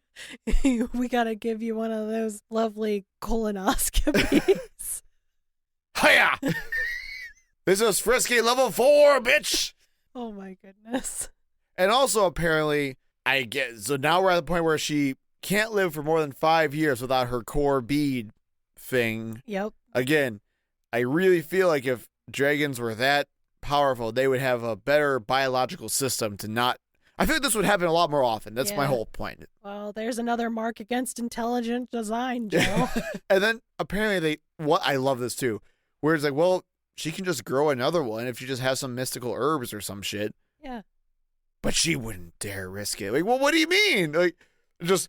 we got to give you one of those lovely colonoscopies. Hiya! This is Frisky level 4, bitch. Oh my goodness. And also, apparently, so now we're at the point where she can't live for more than 5 years without her core bead thing. Yep. Again, I really feel like if dragons were that powerful, they would have a better biological system to not I feel like this would happen a lot more often. That's my Yeah. whole point. Well, there's another mark against intelligent design, Joe. And then apparently I love this too, where it's like, well, she can just grow another one if she just has some mystical herbs or some shit. Yeah. But she wouldn't dare risk it. Like, well, what do you mean? Like, just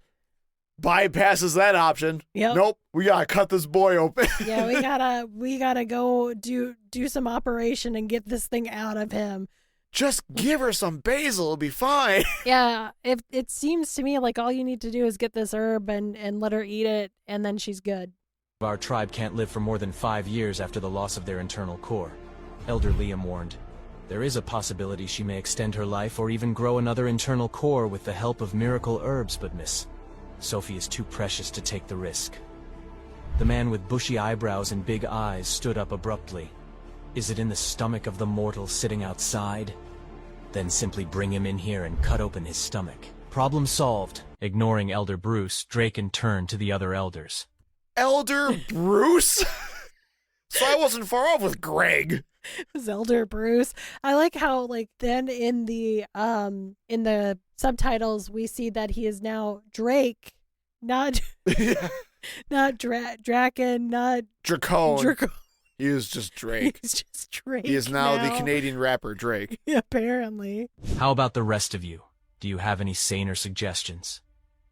bypasses that option. Yep. Nope, we gotta cut this boy open. Yeah, we gotta go do some operation and get this thing out of him. Just give her some basil, it'll be fine. Yeah, it seems to me like all you need to do is get this herb and let her eat it, and then she's good. Our tribe can't live for more than 5 years after the loss of their internal core. Elder Liam warned. There is a possibility she may extend her life or even grow another internal core with the help of miracle herbs, but Miss Sophie is too precious to take the risk. The man with bushy eyebrows and big eyes stood up abruptly. Is it in the stomach of the mortal sitting outside? Then simply bring him in here and cut open his stomach. Problem solved. Ignoring Elder Bruce, Draken turned to the other elders. Elder Bruce? So I wasn't far off with Greg. It was Elder Bruce. I like how then in the subtitles we see that he is now Drake, not not Draken, not Dracone. Draco. He is just Drake. He's just Drake. He is now the Canadian rapper Drake. Apparently. How about the rest of you? Do you have any saner suggestions?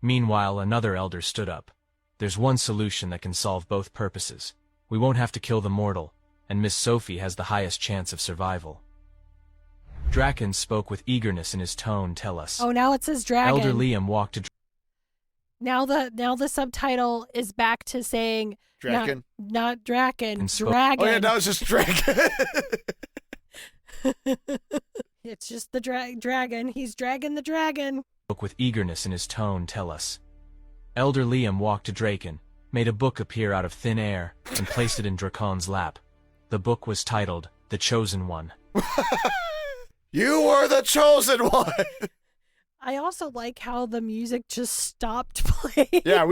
Meanwhile, another elder stood up. There's one solution that can solve both purposes. We won't have to kill the mortal, and Miss Sophie has the highest chance of survival. Draken spoke with eagerness in his tone. Tell us. Oh, now it says dragon. Elder Liam walked to Now the subtitle is back to saying Draken. not Draken, And spoke- dragon. Oh yeah, now it's just Draken. It's just the dragon. He's dragging the dragon. spoke with eagerness in his tone. Tell us. Elder Liam walked to Draken, made a book appear out of thin air, and placed it in Drakon's lap. The book was titled The Chosen One. You were the chosen one. I also like how the music just stopped playing. Yeah,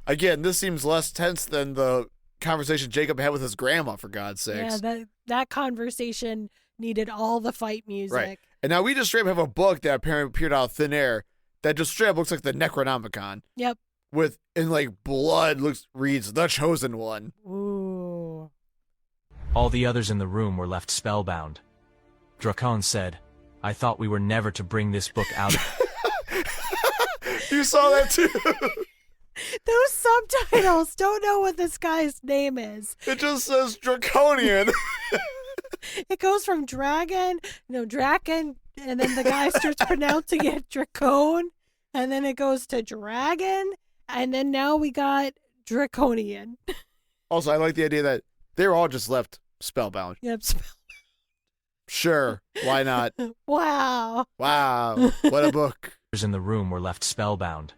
again, this seems less tense than the conversation Jacob had with his grandma, for God's sakes. Yeah, that conversation needed all the fight music. Right. And now we just straight up have a book that apparently appeared out of thin air that just straight up looks like the Necronomicon. Yep. With, in like blood, reads The Chosen One. Ooh. All the others in the room were left spellbound. Drakon said, I thought we were never to bring this book out. You saw that too. Those subtitles don't know what this guy's name is. It just says Draconian. It goes from dragon, Draken, and then the guy starts pronouncing it Dracone, and then it goes to dragon, and then now we got Draconian. Also, I like the idea that they were all just left spellbound. Yep. Sure, why not? Wow. Wow, what a book. Others in the room were left spellbound.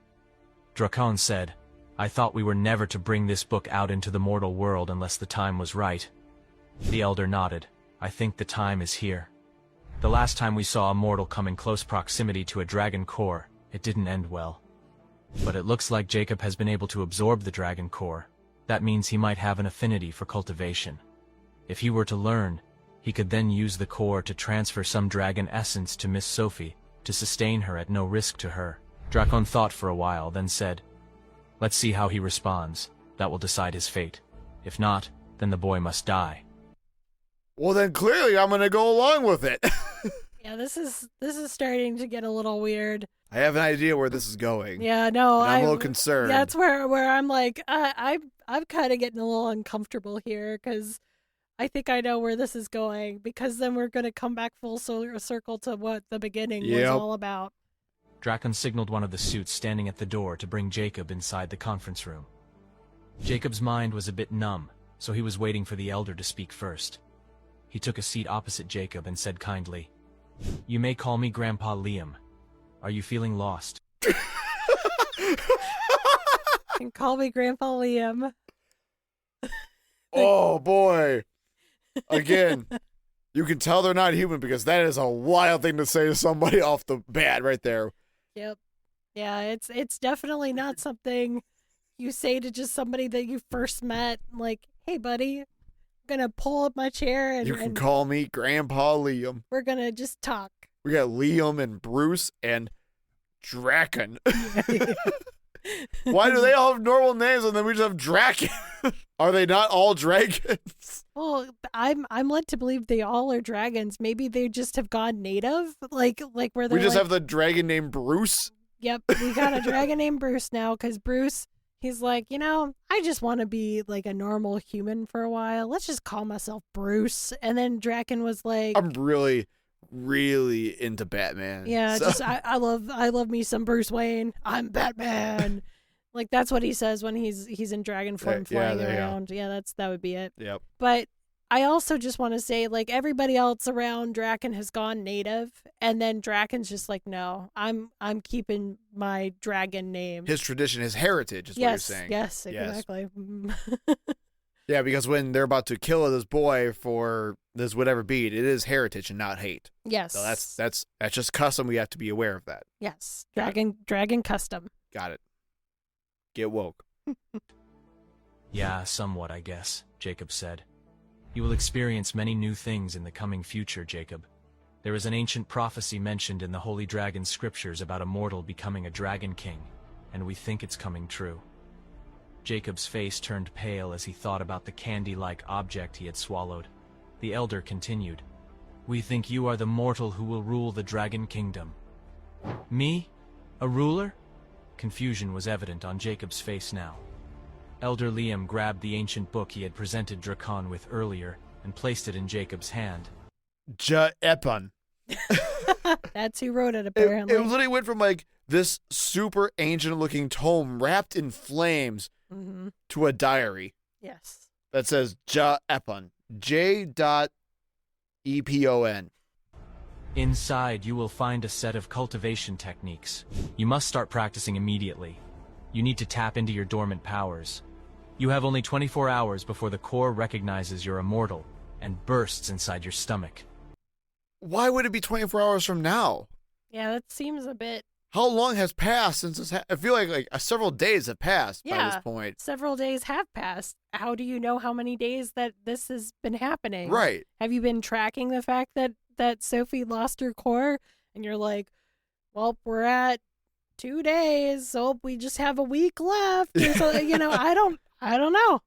Drakon said, I thought we were never to bring this book out into the mortal world unless the time was right. The elder nodded. I think the time is here. The last time we saw a mortal come in close proximity to a dragon core, it didn't end well. But it looks like Jacob has been able to absorb the dragon core. That means he might have an affinity for cultivation. If he were to learn, he could then use the core to transfer some dragon essence to Miss Sophie to sustain her at no risk to her. Drakon thought for a while, then said, Let's see how he responds. That will decide his fate. If not, then the boy must die. Well, then clearly I'm going to go along with it. Yeah, this is starting to get a little weird. I have an idea where this is going. Yeah, no, And I'm a little concerned. Yeah, that's where I'm like, I'm kind of getting a little uncomfortable here because I think I know where this is going, because then we're going to come back full circle to what the beginning was all about. Drakon signaled one of the suits standing at the door to bring Jacob inside the conference room. Jacob's mind was a bit numb, so he was waiting for the elder to speak first. He took a seat opposite Jacob and said kindly, You may call me Grandpa Liam. Are you feeling lost? You can call me Grandpa Liam. Oh, boy. Again, you can tell they're not human because that is a wild thing to say to somebody off the bat right there. Yep. Yeah, it's definitely not something you say to just somebody that you first met. Like, hey, buddy, I'm going to pull up my chair You can and call me Grandpa Liam. we're going to just talk. We got Liam and Bruce and Draken. Why do they all have normal names and then we just have Draken? Are they not all dragons? Well, I'm led to believe they all are dragons. Maybe they just have gone native, like where they're We just like, have the dragon named Bruce. Yep, we got a dragon named Bruce now because Bruce, he's like, I just want to be like a normal human for a while. Let's just call myself Bruce. And then Draken was like, I'm really, really into Batman. yeah, So- just I love me some Bruce Wayne. I'm Batman. Like that's what he says when he's in dragon form Yeah, flying there you go. around. Yeah, that would be it. Yep. But I also just want to say, like, everybody else around Draken has gone native, and then Draken's just like, no, I'm keeping my dragon name. His tradition, his heritage is what you're saying. Yes, exactly. Yeah, because when they're about to kill this boy for this whatever bead, it is heritage and not hate. Yes. So that's just custom. We have to be aware of that. Yes. Dragon custom. Got it. Get woke. Yeah, somewhat, I guess, Jacob said. You will experience many new things in the coming future, Jacob. There is an ancient prophecy mentioned in the Holy Dragon scriptures about a mortal becoming a dragon king, and we think it's coming true. Jacob's face turned pale as he thought about the candy-like object he had swallowed. The elder continued, We think you are the mortal who will rule the dragon kingdom. Me? A ruler? Confusion was evident on Jacob's face now. Elder Liam grabbed the ancient book he had presented Drakon with earlier and placed it in Jacob's hand. Ja-Epon. That's who wrote it, It apparently. literally went from like this super ancient looking tome wrapped in flames Mm-hmm. to a diary Yes. that says Ja-Epon. J.Epon. Inside, you will find a set of cultivation techniques. You must start practicing immediately. You need to tap into your dormant powers. You have only 24 hours before the core recognizes you're immortal and bursts inside your stomach. Why would it be 24 hours from now? Yeah, that seems a bit. How long has passed since this? I feel like several days have passed by Yeah. this point. Several days have passed. How do you know how many days that this has been happening? Right. Have you been tracking the fact that Sophie lost her core? And you're like, well, we're at 2 days, so we just have a week left. Or so, I don't know.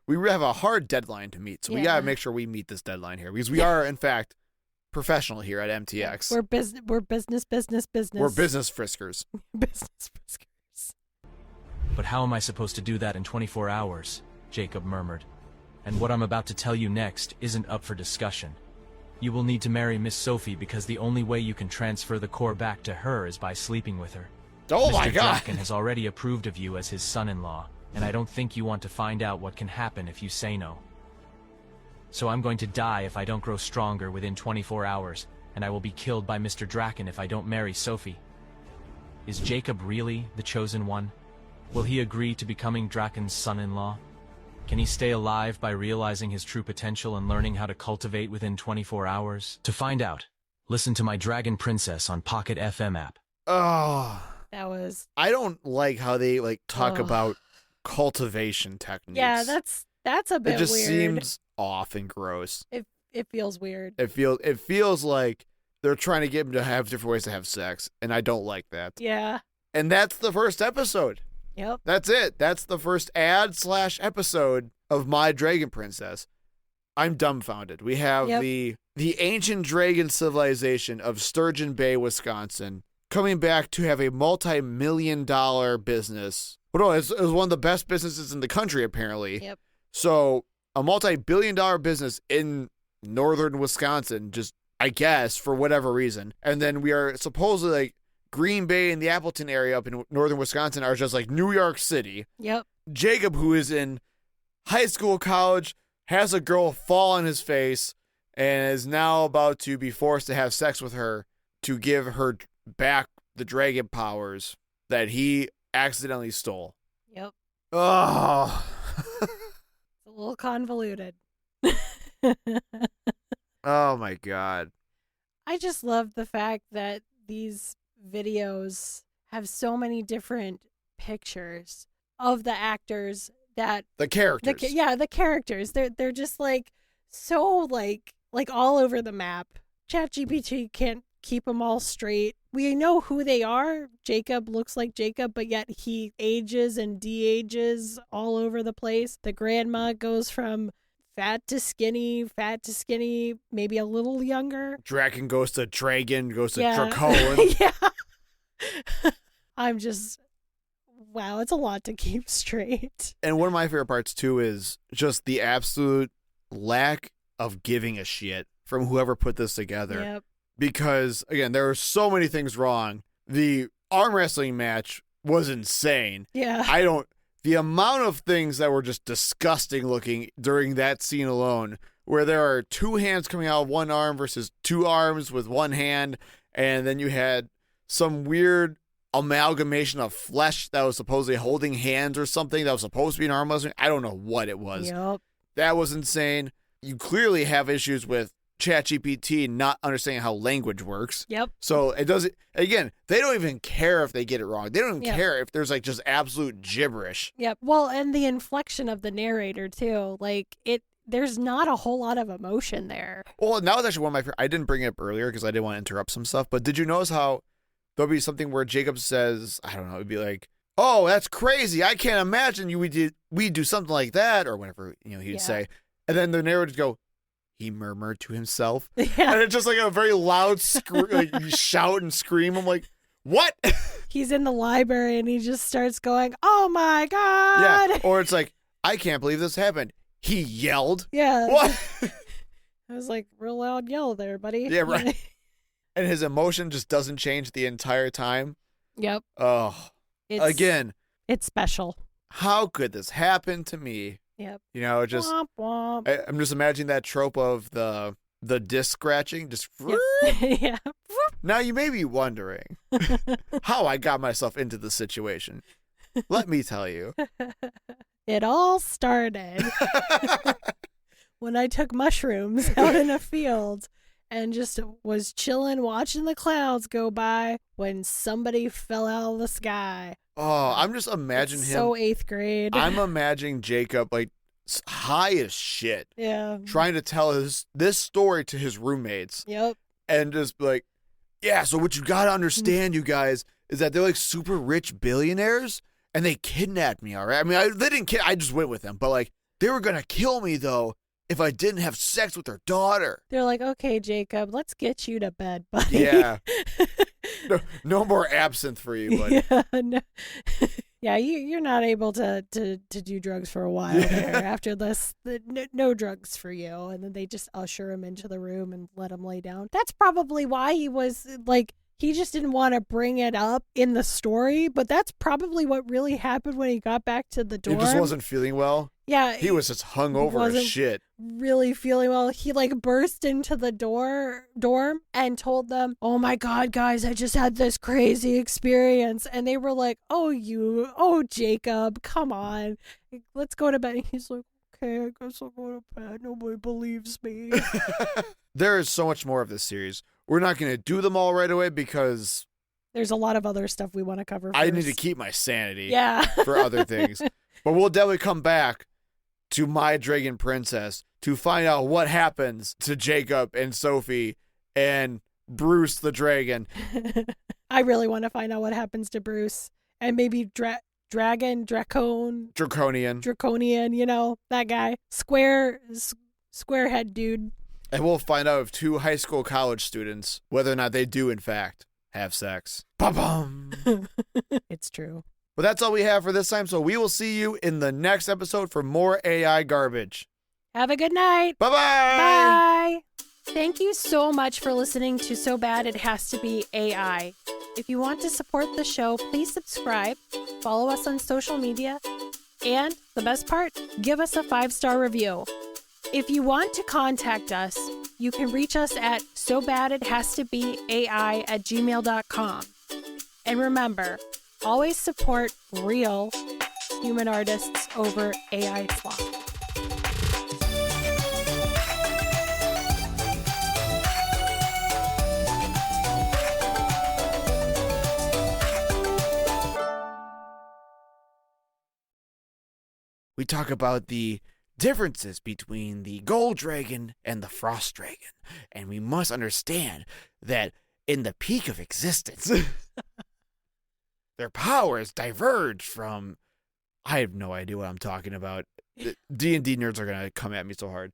We have a hard deadline to meet, so we Yeah. gotta make sure we meet this deadline here because we are, in fact, professional here at MTX. We're business. We're business. We're business friskers. business friskers. But how am I supposed to do that in 24 hours? Jacob murmured. And what I'm about to tell you next isn't up for discussion. You will need to marry Miss Sophie because the only way you can transfer the core back to her is by sleeping with her. Oh Mr. my god! Draken has already approved of you as his son-in-law, and I don't think you want to find out what can happen if you say no. So I'm going to die if I don't grow stronger within 24 hours, and I will be killed by Mr. Draken if I don't marry Sophie. Is Jacob really the chosen one? Will he agree to becoming Draken's son-in-law? Can he stay alive by realizing his true potential and learning how to cultivate within 24 hours? To find out, listen to my Dragon Princess on Pocket FM app. Oh, That was. I don't like how they talk Ugh. about cultivation techniques. Yeah, that's a bit it just weird. seems off and gross. It feels weird. It feels like they're trying to get him to have different ways to have sex, and I don't like that. Yeah. And that's the first episode. Yep. That's it. That's the first ad/episode of My Dragon Princess. I'm dumbfounded. We have Yep. the ancient dragon civilization of Sturgeon Bay, Wisconsin, coming back to have a multi-million-dollar business. But no, it was one of the best businesses in the country, apparently. Yep. So a multi-billion-dollar business in northern Wisconsin, just I guess for whatever reason, and then we are supposedly like Green Bay and the Appleton area up in northern Wisconsin are just like New York City. Yep. Jacob, who is in high school, college, has a girl fall on his face and is now about to be forced to have sex with her to give her back the dragon powers that he accidentally stole. Yep. Oh. It's a little convoluted. Oh my god. I just love the fact that these videos have so many different pictures of the actors that The characters. the characters. They're just like so like all over the map. ChatGPT keep them all straight. We know who they are. Jacob looks like Jacob, but yet he ages and de-ages all over the place. The grandma goes from fat to skinny, maybe a little younger. Dragon goes to Dragon, goes to Yeah. Dracone. Yeah. I'm just, wow, it's a lot to keep straight. And one of my favorite parts, too, is just the absolute lack of giving a shit from whoever put this together. Yep. Because, again, there were so many things wrong. The arm wrestling match was insane. Yeah. The amount of things that were just disgusting looking during that scene alone, where there are two hands coming out of one arm versus two arms with one hand, and then you had some weird amalgamation of flesh that was supposedly holding hands or something that was supposed to be an arm wrestling. I don't know what it was. Yep. That was insane. You clearly have issues with ChatGPT not understanding how language works. Yep. So it doesn't, again, they don't even care if they get it wrong. They don't even Yep. care if there's like just absolute gibberish. Yep. Well, and the inflection of the narrator too. Like there's not a whole lot of emotion there. Well, now it's actually one of my favorite. I didn't bring it up earlier because I didn't want to interrupt some stuff, but did you notice how there'll be something where Jacob says, I don't know, it'd be like, oh, that's crazy. I can't imagine we'd do something like that, or whatever, he'd Yeah. say. And then the narrator would go, he murmured to himself. Yeah. And it's just like a very loud like you shout and scream. I'm like, what? He's in the library and he just starts going, "Oh my god!" Yeah. Or it's like, I can't believe this happened. He yelled. Yeah. What? I was like, real loud yell there, buddy. Yeah, right. And his emotion just doesn't change the entire time. Yep. Oh, It's, again, it's special. how could this happen to me? Yep. Just Womp womp. I'm just imagining that trope of the disc scratching. Just Yep. Yeah. now you may be wondering how I got myself into the situation. Let me tell you. It all started when I took mushrooms out in a field and just was chilling, watching the clouds go by when somebody fell out of the sky. Oh, I'm just imagining It's him. so 8th grade. I'm imagining Jacob like high as shit, Yeah. trying to tell this story to his roommates, Yep. and just be like, yeah. So what you gotta understand, you guys, is that they're like super rich billionaires, and they kidnapped me. All right. I mean, they didn't. I just went with them, but like they were gonna kill me though if I didn't have sex with their daughter. They're like, okay, Jacob, let's get you to bed, buddy. Yeah. No more absinthe for you, buddy. Yeah, no. Yeah, you're not able to do drugs for a while there. After this, no drugs for you. And then they just usher him into the room and let him lay down. That's probably why he was like, he just didn't want to bring it up in the story, but that's probably what really happened when he got back to the dorm. He just wasn't feeling well. Yeah, He was just hungover as wasn't shit. really feeling well. He like burst into the dorm and told them, "Oh my god, guys, I just had this crazy experience." And they were like, "Oh Jacob, come on. Let's go to bed." And he's like, "Okay, I guess I'll go to bed. Nobody believes me." There is so much more of this series. We're not going to do them all right away because There's a lot of other stuff we want to cover first. I need to keep my sanity Yeah. for other things. But we'll definitely come back to My Dragon Princess to find out what happens to Jacob and Sophie and Bruce the dragon. I really want to find out what happens to Bruce and maybe Draconian, that guy. Squarehead dude. And we'll find out if two high school college students, whether or not they do in fact have sex. Ba-bum! It's true. But that's all we have for this time, so we will see you in the next episode for more AI garbage. Have a good night. Bye-bye! Bye. Thank you so much for listening to So Bad It Has to Be AI. If you want to support the show, please subscribe, follow us on social media, and the best part, give us a 5-star review. If you want to contact us, you can reach us at sobadithastobeai@gmail.com. And remember, always support real human artists over AI slop. We talk about the differences between the gold dragon and the frost dragon. And we must understand that in the peak of existence. Their powers diverge from. I have no idea what I'm talking about. D&D nerds are gonna come at me so hard.